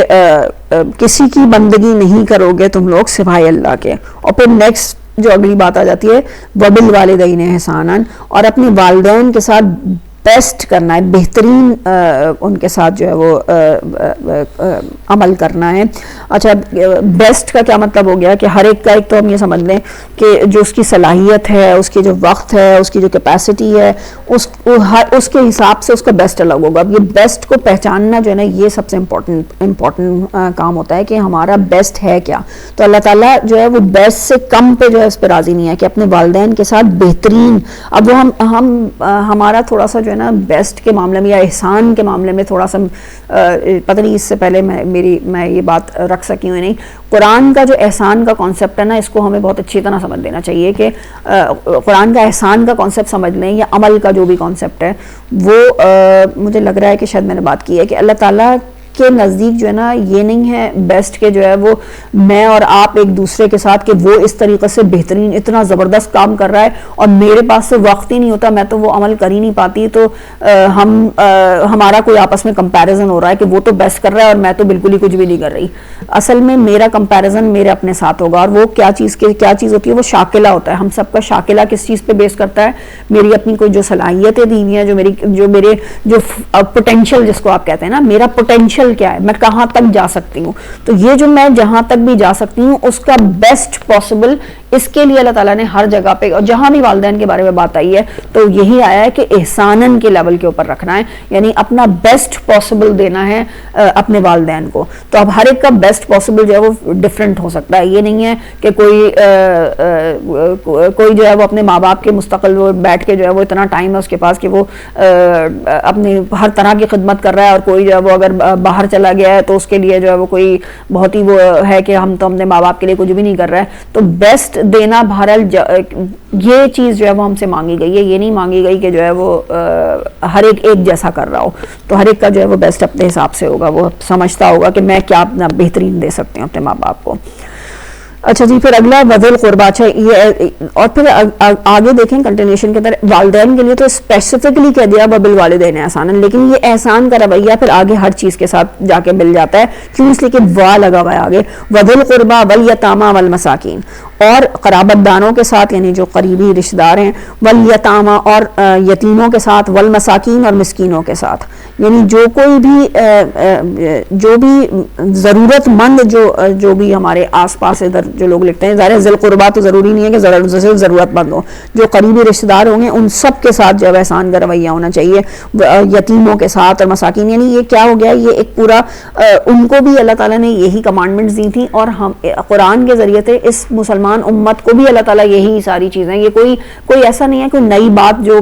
[SPEAKER 2] کسی کی بندگی نہیں کرو گے تم لوگ سوائے اللہ کے. اور پھر نیکسٹ جو اگلی بات آ جاتی ہے وبالوالدین احسانا, اور اپنے والدین کے ساتھ بیسٹ کرنا ہے, بہترین ان کے ساتھ جو ہے وہ عمل کرنا ہے. اچھا بیسٹ کا کیا مطلب ہو گیا کہ ہر ایک کا, ایک تو ہم یہ سمجھ لیں کہ جو اس کی صلاحیت ہے, اس کی جو وقت ہے, اس کی جو کیپیسٹی ہے, اس کے حساب سے اس کا بیسٹ الگ ہوگا. اب یہ بیسٹ کو پہچاننا جو ہے نا یہ سب سے امپورٹنٹ کام ہوتا ہے کہ ہمارا بیسٹ ہے کیا. تو اللہ تعالیٰ جو ہے وہ بیسٹ سے کم پہ جو ہے اس پہ راضی نہیں ہے کہ اپنے والدین کے ساتھ بہترین. اب وہ ہمارا تھوڑا سا جو جو ہے نا بیسٹ کے معاملے میں یا احسان کے معاملے میں تھوڑا سا پتہ نہیں اس سے پہلے میں یہ بات رکھ سکی ہوں نہیں. قرآن کا جو احسان کا کانسیپٹ ہے نا اس کو ہمیں بہت اچھی طرح سمجھ لینا چاہیے کہ قرآن کا احسان کا کانسیپٹ سمجھ لیں یا عمل کا جو بھی کانسیپٹ ہے وہ مجھے لگ رہا ہے کہ شاید میں نے بات کی ہے کہ اللہ تعالیٰ کے نزدیک جو ہے نا یہ نہیں ہے بیسٹ کے جو ہے وہ میں اور آپ ایک دوسرے کے ساتھ کہ وہ اس طریقے سے بہترین اتنا زبردست کام کر رہا ہے اور میرے پاس سے وقت ہی نہیں ہوتا, میں تو وہ عمل کر ہی نہیں پاتی, تو ہمارا کوئی آپس میں کمپیریزن ہو رہا ہے کہ وہ تو بیسٹ کر رہا ہے اور میں تو بالکل ہی کچھ بھی نہیں کر رہی. اصل میں میرا کمپیریزن میرے اپنے ساتھ ہوگا, اور وہ کیا چیز ہوتی ہے, وہ شاکلہ ہوتا ہے. ہم سب کا شاکلہ کس چیز پہ بیس کرتا ہے, میری اپنی کوئی جو صلاحیتیں دی ہوئی ہیں, جو میرے پوٹینشیل جس کو آپ کہتے ہیں نا, میرا پوٹینشیل کیا ہے, میں کہاں تک جا سکتی ہوں, تو یہ جو میں جہاں تک بھی جا سکتی ہوں اس کا بیسٹ پاسبل, اس کے لیے اللہ تعالیٰ نے ہر جگہ پہ, اور جہاں بھی والدین کے بارے میں بات آئی ہے تو یہی آیا ہے کہ احسانن کے لیول کے اوپر رکھنا ہے, یعنی اپنا بیسٹ پاسبل دینا ہے اپنے والدین کو. تو اب ہر ایک کا بیسٹ پاسبل جو ہے وہ ڈفرینٹ ہو سکتا ہے. یہ نہیں ہے کہ کوئی جو ہے وہ اپنے ماں باپ کے مستقل وہ بیٹھ کے جو ہے وہ اتنا ٹائم ہے اس کے پاس کہ وہ اپنی ہر طرح کی خدمت کر رہا ہے, اور کوئی جو ہے وہ اگر باہر چلا گیا ہے تو اس کے لیے جو ہے وہ کوئی بہت ہی وہ ہے کہ ہم تو اپنے ماں باپ کے لیے کچھ بھی نہیں کر رہے ہیں. تو بیسٹ دینا بہرحال یہ چیز جو ہے وہ ہم سے مانگی گئی ہے, یہ نہیں مانگی گئی کہ جو ہے وہ ہر ایک جیسا کر رہا ہو. تو ہر ایک کا جو ہے وہ بیسٹ اپنے حساب سے ہوگا, وہ سمجھتا ہوگا کہ میں کیا اپنا بہترین دے سکتے ہیں اپنے ماں باپ کو. اچھا جی, پھر اگلا وذل قربا. اچھا یہ اور پھر آگے دیکھیں کنٹینیوشن کے طرح, والدین کے لیے تو اسپیسیفکلی کہہ دیا وبالوالدین احسانا, لیکن یہ احسان کا رویہ پھر آگے ہر چیز کے ساتھ جا کے مل جاتا ہے. کیوں؟ اس لیے کہ وا لگا ہوا ہے آگے, وذل قربا والیتاما والمساکین, اور قرابت دانوں کے ساتھ یعنی جو قریبی رشتہ دار ہیں, والیتاما اور یتیموں کے ساتھ, والمساکین اور مسکینوں کے ساتھ, یعنی جو بھی ضرورت مند جو بھی ہمارے آس پاس ادھر جو لوگ لکھتے ہیں, ظاہر ذل قربا تو ضروری نہیں ہے کہ ضرورت مند ہو, جو قریبی رشتہ دار ہوں گے ان سب کے ساتھ جو ہے احسان کا رویہ ہونا چاہیے, یتیموں کے ساتھ اور مساکین. یعنی یہ کیا ہو گیا, یہ ایک پورا ان کو بھی اللہ تعالیٰ نے یہی کمانڈمنٹس دی تھیں, اور ہم قرآن کے ذریعے سے اس مسلمان امت کو بھی اللہ تعالیٰ یہی ساری چیزیں, یہ کوئی ایسا نہیں ہے کوئی نئی بات جو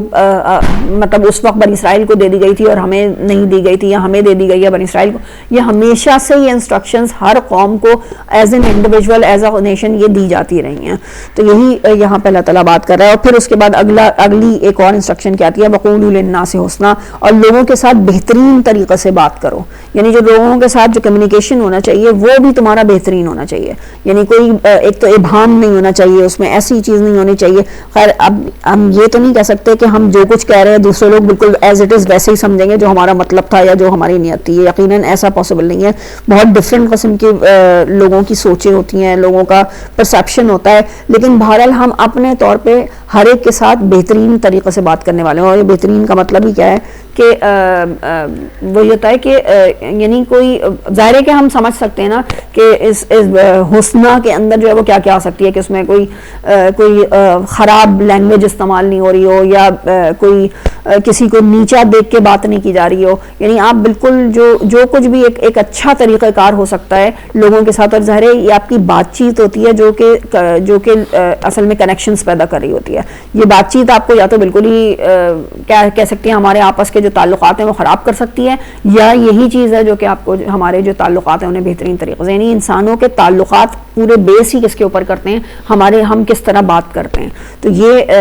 [SPEAKER 2] مطلب اس وقت بنی اسرائیل کو دے دی گئی تھی اور ہمیں نہیں دی گئی تھی, یا ہمیں دے دی گئی ہے بنی اسرائیل کو. یہ ہمیشہ سے یہ انسٹرکشنز ہر قوم کو as an individual as a nation یہ دی جاتی رہی ہیں. تو یہی یہاں پہ اللہ تعالیٰ بات کر رہا ہے. اور پھر اس کے بعد اگلی ایک اور انسٹرکشن کیا آتی ہے, وقولوا للناس حسنا, اور لوگوں کے ساتھ بہترین طریقے سے بات کرو. یعنی جو لوگوں کے ساتھ جو کمیونیکیشن ہونا چاہیے وہ بھی تمہارا بہترین ہونا چاہیے, یعنی کوئی ایک تو ابہام نہیں ہونا چاہیے, اس میں ایسی چیز نہیں ہونی چاہیے. خیر اب ہم یہ تو نہیں کہہ سکتے کہ ہم جو کچھ کہہ رہے ہیں دوسرے لوگ بالکل ایز اٹ از ویسے ہی سمجھیں گے جو ہمارا مطلب تھا یا جو ہماری نیت تھی, یقیناً ایسا پاسبل نہیں ہے. بہت ڈفرینٹ قسم کی لوگوں کی سوچیں ہوتی ہیں, لوگوں کا پرسیپشن ہوتا ہے, لیکن بہرحال ہم اپنے طور پہ ہر ایک کے ساتھ بہترین طریقے سے بات کرنے والے ہیں. اور یہ بہترین کا مطلب ہی کیا ہے کہ وہ یہ ہوتا ہے کہ یعنی کوئی ظاہر ہے کہ ہم سمجھ سکتے ہیں نا کہ اس حسنہ کے اندر جو ہے وہ کیا کیا آ سکتی ہے, کہ اس میں کوئی خراب لینگویج استعمال نہیں ہو رہی ہو, یا کوئی کسی کو نیچا دیکھ کے بات نہیں کی جا رہی ہو. یعنی آپ بالکل جو کچھ بھی ایک اچھا طریقہ کار ہو سکتا ہے لوگوں کے ساتھ, اور ظاہر ہے یہ آپ کی بات چیت ہوتی ہے جو کہ اصل میں کنیکشنز پیدا کر رہی ہوتی ہے. یہ بات چیت آپ کو یا تو بالکل ہی کیا کہہ سکتے ہیں ہمارے آپس کے جو تعلقات ہیں وہ خراب کر سکتی ہے, یا یہی چیز ہے جو کہ آپ کو ہمارے جو تعلقات ہیں انہیں بہترین طریقے سے, یعنی انسانوں کے تعلقات پورے بیس ہی کس کے اوپر کرتے ہیں, ہم کس طرح بات کرتے ہیں. تو یہ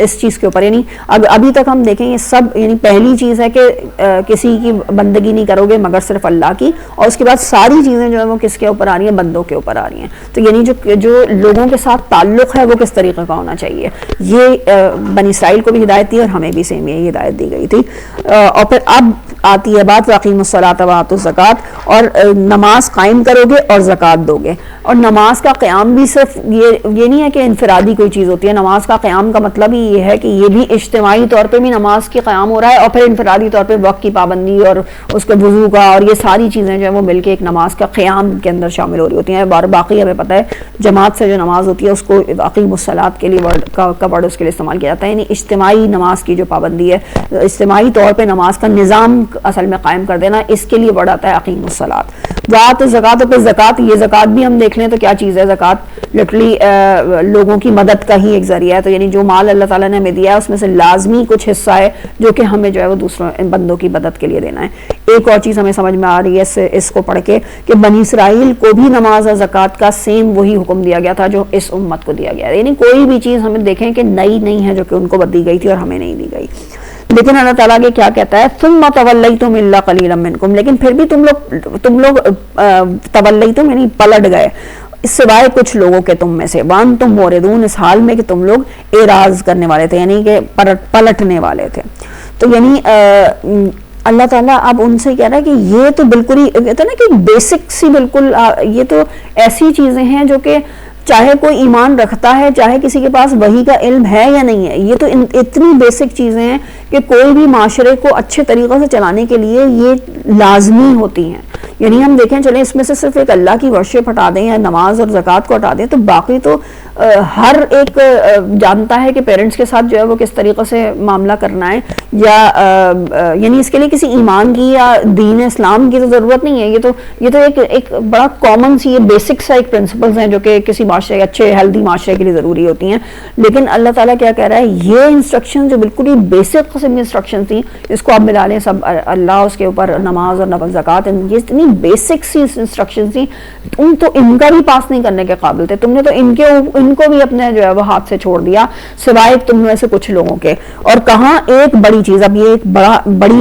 [SPEAKER 2] اس چیز کے اوپر, یعنی ابھی تک ہم دیکھیں یہ سب, یعنی پہلی چیز ہے کہ کسی کی بندگی نہیں کرو گے مگر صرف اللہ کی, اور اس کے بعد ساری چیزیں جو ہے وہ کس کے اوپر آ رہی ہیں, بندوں کے اوپر آ رہی ہیں. تو یعنی جو لوگوں کے ساتھ تعلق ہے وہ کس طریقے کا ہونا چاہیے. یہ بنی اسرائیل کو بھی ہدایت دی اور ہمیں بھی سیم یہ ہدایت دی گئی تھی. اور پھر اب آتی ہے بات واقعی الصلاۃ وآتوا الزکوٰۃ, اور نماز قائم کرو گے اور زکوٰۃ دو گے. اور نماز کا قیام بھی صرف یہ نہیں ہے کہ انفرادی کوئی چیز ہوتی ہے. نماز کا قیام کا مطلب ہی یہ ہے کہ یہ بھی اجتماعی طور پہ بھی نماز کی قیام ہو رہا ہے, اور پھر انفرادی طور پہ وقت کی پابندی اور اس کے وضو کا, اور یہ ساری چیزیں جو ہے وہ مل کے ایک نماز کا قیام کے اندر شامل ہو رہی ہوتی ہیں. باقی ہمیں پتہ ہے جماعت سے جو نماز ہوتی ہے اس کو اقیم الصلاۃ کے لیے ورڈ اس کے لیے استعمال کیا جاتا ہے, یعنی اجتماعی نماز کی جو پابندی ہے, اجتماعی طور پہ نماز کا نظام اصل میں قائم کر دینا، اس کے لیے ورڈ آتا ہے اقیم الصلاۃ۔ وآت الزکوٰۃ، پہ زکوٰۃ، یہ زکوٰۃ بھی ہم دیکھ لیں تو کیا چیز ہے زکوٰۃ؟ لٹرلی لوگوں کی مدد کا ہی ایک ذریعہ ہے، تو یعنی جو مال اللہ تعالیٰ نے ہمیں دیا ہے اس میں سے لازمی کچھ حصہ ہے جو کہ ہمیں جو ہے وہ دوسروں بندوں کی مدد کے لیے دینا ہے۔ ایک اور چیز ہمیں سمجھ میں آ رہی ہے اس کو پڑھ کے کہ بنی اسرائیل کو بھی نماز اور زکوٰۃ کا سیم وہی حکم دیا گیا تھا جو اس امت کو دیا گیا ہے، یعنی کوئی بھی چیز ہمیں دیکھیں کہ نئی نہیں ہے جو کہ ان کو دی گئی تھی اور ہمیں نہیں دی گئی۔ لیکن اللہ تعالیٰ کے کیا کہتا ہے ثم تولیتم الا قلیلا منکم، لیکن پھر بھی تم لوگ تولیتم یعنی پلٹ گئے سوائے کچھ لوگوں کے تم میں سے، وانتم موردون، اس حال میں کہ تم لوگ اعراض کرنے والے تھے، یعنی کہ پلٹنے والے تھے۔ تو یعنی اللہ تعالیٰ اب ان سے کہہ رہا ہے کہ یہ تو بالکل ہی کہتے ہیں نا کہ بیسک سی بالکل یہ تو ایسی چیزیں ہیں جو کہ چاہے کوئی ایمان رکھتا ہے، چاہے کسی کے پاس وحی کا علم ہے یا نہیں ہے، یہ تو اتنی بیسک چیزیں ہیں کہ کوئی بھی معاشرے کو اچھے طریقے سے چلانے کے لیے یہ لازمی ہوتی ہیں۔ یعنی ہم دیکھیں چلیں اس میں سے صرف ایک اللہ کی ورشپ ہٹا دیں یا نماز اور زکوٰۃ کو ہٹا دیں تو باقی تو ہر ایک جانتا ہے کہ پیرنٹس کے ساتھ جو ہے وہ کس طریقے سے معاملہ کرنا ہے، یا یعنی اس کے لیے کسی ایمان کی یا دین اسلام کی تو ضرورت نہیں ہے، یہ تو ایک بڑا کامن سی یہ بیسک سا ایک پرنسپلز ہیں جو کہ کسی معاشرے اچھے ہیلدی معاشرے کے لیے ضروری ہوتی ہیں۔ لیکن اللہ تعالیٰ کیا کہہ رہا ہے یہ انسٹرکشن جو بالکل ہی بیسک قسم کی انسٹرکشن تھیں، اس کو آپ ملا لیں سب اللہ اس کے اوپر نماز اور زکوٰۃ، یہ اتنی بیسک سی انسٹرکشن تھیں، تم تو ان کا بھی پاس نہیں کرنے کے قابل تھے، تم نے تو ان کو بھی اپنے جو ہے وہ ہاتھ سے چھوڑ دیا سوائے تم میں سے کچھ لوگوں کے۔ اور کہاں ایک بڑی چیز، اب یہ ایک بڑی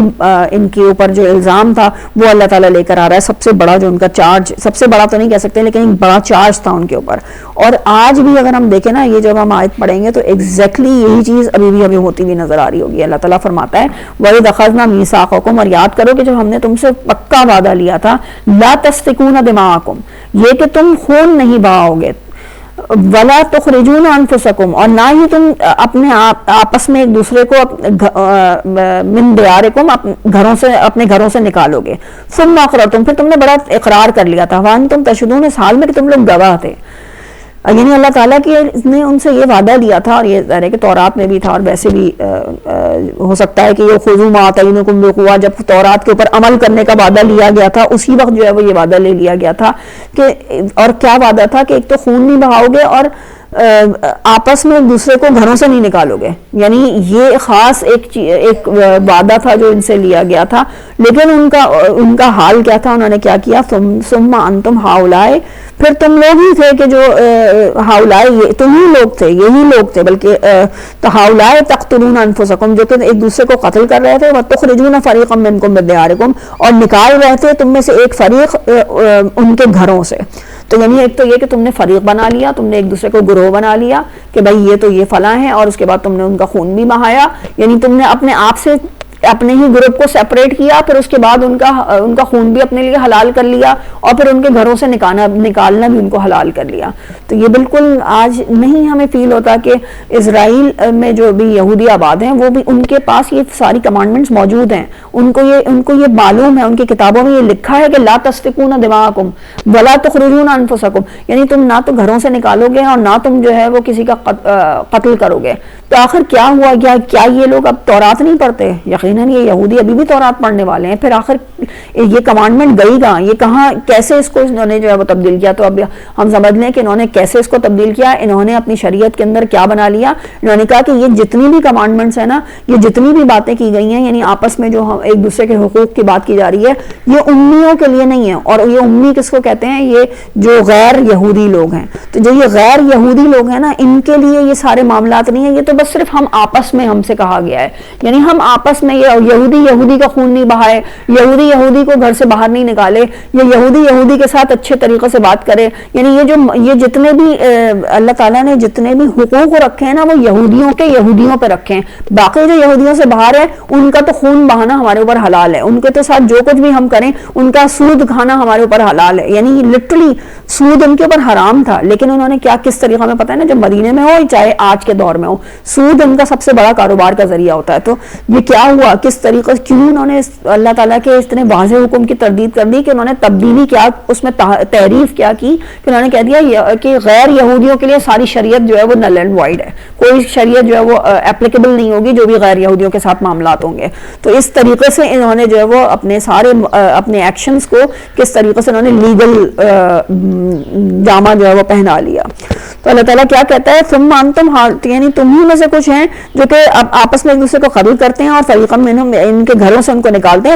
[SPEAKER 2] ان کے اوپر جو الزام تھا وہ اللہ تعالیٰ لے کر آ رہا ہے، سب سے بڑا جو ان کا چارج، سب سے بڑا تو نہیں کہہ سکتے لیکن ایک بڑا چارج تھا ان کے اوپر۔ اور آج بھی اگر ہم دیکھیں نا یہ جب ہم آیت پڑھیں گے تو ایگزیکٹلی یہی چیز ابھی بھی ہمیں ہوتی ہوئی نظر آ رہی ہوگی۔ اللہ تعالیٰ فرماتا ہے وَإِذْ أَخَذْنَا مِيثَاقَكُمْ، اور یاد کرو کہ جب ہم نے تم سے پکا وعدہ لیا تھا لَا تَسْفِكُونَ دِمَاءَكُمْ، یہ کہ تم خون نہیں بہاؤ گے، وَلَا تُخْرِجُونَ أَنفُسَكُمْ، اور نہ ہی تم اپنے آپس میں ایک دوسرے کو من دیارکم اپنے گھروں سے نکالو گے، ثُمَّ أَقْرَرْتُمْ، پھر تم نے بڑا اقرار کر لیا تھا، وَأَنْتُمْ تَشْهَدُونَ، اس حال میں کہ تم لوگ گواہ تھے۔ یعنی اللہ تعالیٰ نے ان سے یہ وعدہ لیا تھا، اور یہ ظاہر ہے کہ تورات میں بھی تھا اور ویسے بھی ہو سکتا ہے کہ یہ خذوا ما آتینکم بقوۃ، جب تورات کے اوپر عمل کرنے کا وعدہ لیا گیا تھا اسی وقت جو ہے وہ یہ وعدہ لے لیا گیا تھا کہ، اور کیا وعدہ تھا کہ ایک تو خون نہیں بہاؤ گے اور آپس میں ایک دوسرے کو گھروں سے نہیں نکالو گے، یعنی یہ خاص ایک وعدہ تھا جو ان سے لیا گیا تھا۔ لیکن ان کا حال کیا تھا، انہوں نے کیا کیا، ثم انتم ہؤلاء، پھر تم لوگ ہی تھے کہ جو ہؤلاء، تم ہی لوگ تھے، یہی لوگ تھے بلکہ ہؤلاء تقتلون انفسکم، جو کہ ایک دوسرے کو قتل کر رہے تھے، وتخرجون فریقا منکم من دیارکم، اور نکال رہے تھے تم میں سے ایک فریق ان کے گھروں سے۔ تو یعنی ایک تو یہ کہ تم نے فریق بنا لیا، تم نے ایک دوسرے کو گروہ بنا لیا کہ بھائی یہ تو یہ فلاں ہیں، اور اس کے بعد تم نے ان کا خون بھی بہایا، یعنی تم نے اپنے آپ سے اپنے ہی گروپ کو سیپریٹ کیا، پھر اس کے بعد ان کا خون بھی اپنے لیے حلال کر لیا، اور پھر ان کے گھروں سے نکالنا بھی ان کو حلال کر لیا۔ تو یہ بالکل آج نہیں ہمیں فیل ہوتا کہ اسرائیل میں جو بھی یہودی آباد ہیں وہ بھی ان کے پاس یہ ساری کمانڈمنٹس موجود ہیں، ان کو یہ معلوم ہے، ان کی کتابوں میں یہ لکھا ہے کہ لا تسفکون دماءکم ولا تخرجون انفسکم، یعنی تم نہ تو گھروں سے نکالو گے اور نہ تم جو ہے وہ کسی کا قتل کرو گے۔ تو آخر کیا ہوا، کیا یہ لوگ اب تورات نہیں پڑھتے؟ یقیناً یہ یہودی ابھی بھی تورات پڑھنے والے ہیں، پھر آخر یہ کمانڈمنٹ گئی کہاں، یہ کہاں کیسے اس کو انہوں نے جو ہے وہ تبدیل کیا؟ تو اب ہم سمجھ لیں کہ انہوں نے کیسے اس کو تبدیل کیا، انہوں نے اپنی شریعت کے اندر کیا بنا لیا، انہوں نے کہا کہ یہ جتنی بھی کمانڈمنٹس ہیں نا، یہ جتنی بھی باتیں کی گئی ہیں، یعنی آپس میں جو ایک دوسرے کے حقوق کی بات کی جا رہی ہے، یہ امیوں کے لیے نہیں ہے۔ اور یہ امی کس کو کہتے ہیں؟ یہ جو غیر یہودی لوگ ہیں۔ تو جو یہ غیر یہودی لوگ ہیں نا، ان کے لیے یہ سارے معاملات نہیں ہیں، یہ تو بس صرف ہم آپس میں ہم سے کہا گیا ہے، یعنی ہم آپس میں یہودی کا خون نہیں بہائے، یہودی کو گھر سے باہر نہیں نکالے، یا یہودی کے ساتھ اچھے طریقے سے بات کرے، یعنی یہ جتنے بھی اللہ تعالیٰ نے جتنے بھی حقوق رکھے ہیں نا وہ یہودیوں پہ رکھے ہیں، باقی جو یہودیوں سے باہر ہے ان کا تو خون بہانا ہمارے اوپر حلال ہے، ان کے تو ساتھ جو کچھ بھی ہم کریں ان کا سود کھانا ہمارے اوپر حلال ہے، یعنی لٹرلی سود ان کے اوپر حرام تھا۔ لیکن انہوں نے کس طریقہ میں پتہ ہے نا، جب مدینے میں ہو چاہے آج کے دور میں ہو، سود ان کا سب سے بڑا کاروبار کا ذریعہ ہوتا ہے۔ تو یہ کیا ہوا کس طریقے سے کیوں انہوں نے اللہ تعالیٰ کے اتنے واضح حکم کی تردید کر دی کہ انہوں نے تبدیلی کیا اس میں تحریف کیا کی کہ انہوں نے کہہ دیا کہ غیر یہودیوں کے لیے ساری شریعت جو ہے وہ نل اینڈ وائڈ ہے, کوئی شریعت جو ہے وہ اپلیکیبل نہیں ہوگی جو بھی غیر یہودیوں کے ساتھ معاملات ہوں گے. تو اس طریقے سے انہوں نے جو ہے وہ اپنے سارے اپنے ایکشنز کو کس طریقے سے انہوں نے لیگل جامہ جو ہے وہ پہنا لیا. تو اللہ تعالیٰ کیا کہتا ہے ثم انتم یعنی تم ہی میں سے کچھ ہیں جو کہ آپس میں ایک دوسرے کو قتل کرتے ہیں اور فریقا منہم ان کے گھروں سے ان کو نکالتے ہیں,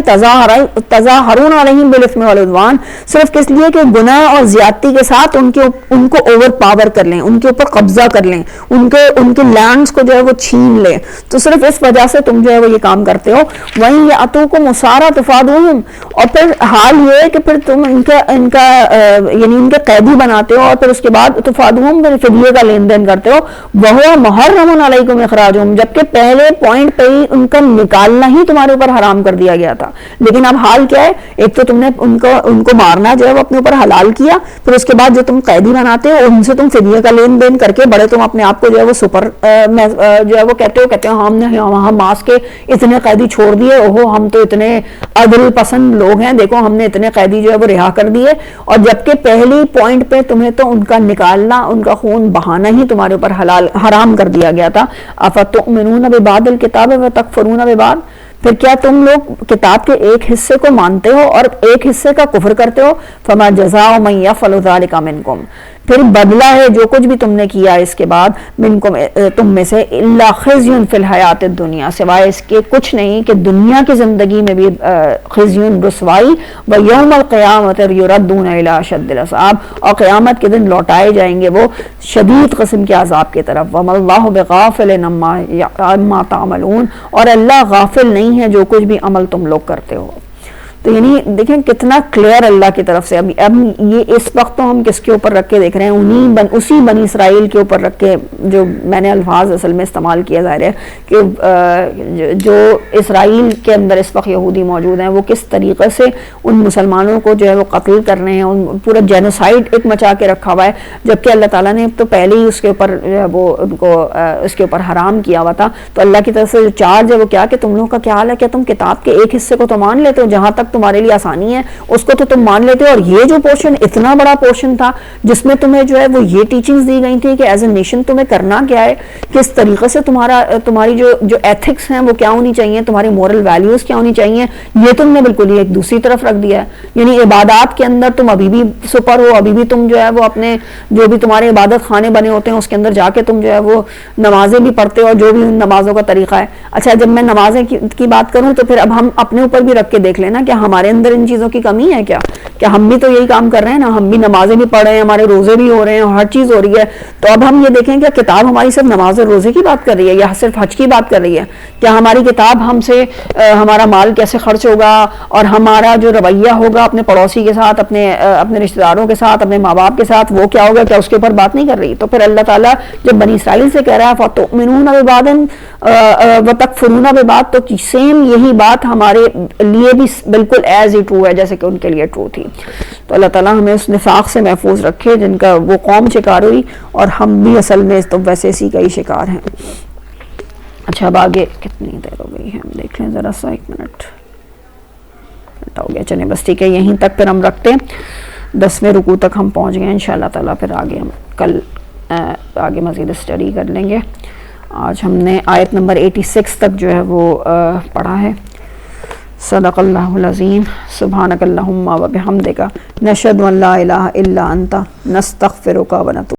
[SPEAKER 2] تظاہرون علیہم بالاثم والعدوان, صرف کس لیے کہ گناہ اور زیادتی کے ساتھ ان کو اوور پاور کر لیں, ان کے اوپر قبضہ کر لیں, ان کے لینڈز کو جو ہے وہ چھین لیں. تو صرف اس وجہ سے تم جو ہے وہ یہ کام کرتے ہو. وہیں یاتوکم اسارا تفادوہم, اور پھر حال یہ ہے کہ پھر تم ان کا یعنی ان کے قیدی بناتے ہو اور پھر اس کے بعد تفادوہم فدیے کا لین دین کرتے ہو. وہو محرم علیکم اخراجہم, جبکہ پہلے پوائنٹ پہ ہی ان کا نکالنا ہی تمہارے اوپر حرام کر دیا گیا تھا. لیکن اب حال کیا ہے, ایک تو تم نے ان کو مارنا جو ہے وہ اپنے اوپر حلال کیا, پھر اس کے بعد جو تم قیدی بناتے ہو ان سے تم فدیے کا لین دین کر کے بڑے تم اپنے آپ کو جو ہے وہ سپر جو ہے وہ کہتے ہو ہم نے وہاں ماس کے اتنے قیدی چھوڑ دیے, اوہو ہم تو اتنے عدل پسند لوگ ہیں, دیکھو ہم نے اتنے قیدی جو ہے وہ رہا کر دیے. اور جبکہ پہلی پوائنٹ پہ تمہیں تو ان کا نکالنا, ان کا خون بہانا ہی تمہارے اوپر حرام کر دیا گیا تھا. افتؤمنون ببعض الکتاب وتکفرون ببعض, پھر کیا تم لوگ کتاب کے ایک حصے کو مانتے ہو اور ایک حصے کا کفر کرتے ہو. فما جزاء من یفعل ذلک منکم, پھر بدلہ ہے جو کچھ بھی تم نے کیا اس کے بعد منکم تم میں سے, الا خزی فی الحیات الدنیا, سوائے اس کے کچھ نہیں کہ دنیا کی زندگی میں بھی خزی رسوائی, و یوم القیامت یردون الی اشد العذاب, اور قیامت کے دن لوٹائے جائیں گے وہ شدید قسم کے عذاب کی طرف. وما اللہ بغافل عما تعملون, اور اللہ غافل نہیں ہے جو کچھ بھی عمل تم لوگ کرتے ہو. تو یعنی دیکھیں کتنا کلیئر اللہ کی طرف سے. اب یہ اس وقت تو ہم کس کے اوپر رکھ کے دیکھ رہے ہیں, اسی بنی اسرائیل کے اوپر رکھ کے, جو میں نے الفاظ اصل میں استعمال کیا, ظاہر ہے کہ جو اسرائیل کے اندر اس وقت یہودی موجود ہیں وہ کس طریقے سے ان مسلمانوں کو جو ہے وہ قتل کر رہے ہیں, ان پورا جینوسائیڈ ایک مچا کے رکھا ہوا ہے, جبکہ اللہ تعالیٰ نے تو پہلے ہی اس کے اوپر وہ ان کو اس کے اوپر حرام کیا ہوا تھا. تو اللہ کی طرف سے جو چارج ہے وہ کیا کہ تم لوگوں کا کیا حال ہے, کہ تم کتاب کے ایک حصے کو تو مان لیتے ہو, جہاں تک تمہارے لیے آسانی ہے اس کو تو تم مان لیتے ہو, اور یہ جو پورشن اتنا بڑا پورشن تھا جس میں تمہیں جو ہے وہ یہ ٹیچنگز دی گئی تھی کہ ایز اے نیشن تمہیں کرنا کیا ہے, کس طریقے سے تمہاری جو ایتھکس ہیں وہ کیا ہونی چاہیے, تمہاری مورل ویلیوز کیا ہونی چاہیے, یہ تم نے بالکل ہی ایک دوسری طرف رکھ دیا ہے. یعنی عبادات کے اندر تم ابھی بھی سپر ہو, ابھی بھی تم جو ہے وہ اپنے جو بھی تمہارے عبادت خانے بنے ہوتے ہیں اس کے اندر جا کے تم جو ہے وہ نمازیں بھی پڑھتے ہو, جو بھی ان نمازوں کا طریقہ ہے. اچھا جب میں نمازیں کی بات کروں تو پھر اب ہم اپنے اوپر بھی رکھ کے دیکھ لینا کہ ہمارے اندر ان چیزوں کی کمی ہے کیا, کہ ہم بھی تو یہی کام کر رہے ہیں نا, ہم بھی نمازیں بھی پڑھ رہے ہیں, ہمارے روزے بھی ہو رہے ہیں, ہر چیز ہو رہی ہے. تو اب ہم یہ دیکھیں کہ کتاب ہماری صرف نماز اور روزے کی بات کر رہی ہے یا صرف حج کی بات کر رہی ہے, کیا ہماری کتاب ہم سے ہمارا مال کیسے خرچ ہوگا اور ہمارا جو رویہ ہوگا اپنے پڑوسی کے ساتھ, اپنے رشتہ داروں کے ساتھ, اپنے ماں باپ کے ساتھ, وہ کیا ہوگا, کیا اس کے اوپر بات نہیں کر رہی. تو پھر اللہ تعالیٰ جب بنی اسرائیل سے کہہ رہا ہے فَتُؤْمِنُونَ بِبَعْضٍ وَتَكْفُرُونَ بِبَعْضٍ, تو سیم یہی بات ہمارے لیے بھی بالکل ایز اٹ ٹرو ہے جیسے کہ ان کے لیے ٹرو تھی. تو اللہ تعالیٰ ہمیں اس نفاق سے محفوظ رکھے جن کا وہ قوم شکار ہوئی, اور ہم بھی اصل میں تو ویسے اسی کا ہی شکار ہیں. اچھا اب آگے کتنی دیر ہو گئی ہے, ہم دیکھ لیں ذرا سا, 1 منٹ ہو گیا, چلیں بس ٹھیک ہے, یہیں تک پھر ہم رکھتے ہیں. 10ویں رکوع تک ہم پہنچ گئے انشاءاللہ تعالیٰ, پھر آگے ہم کل آگے مزید اسٹڈی کر لیں گے. آج ہم نے آیت نمبر 86 تک جو ہے وہ پڑھا ہے. صدق اللہ العظیم. سبحانک اللہم و بحمدک, نشہد ان لا الہ الا انت, نستغفرک و نتوب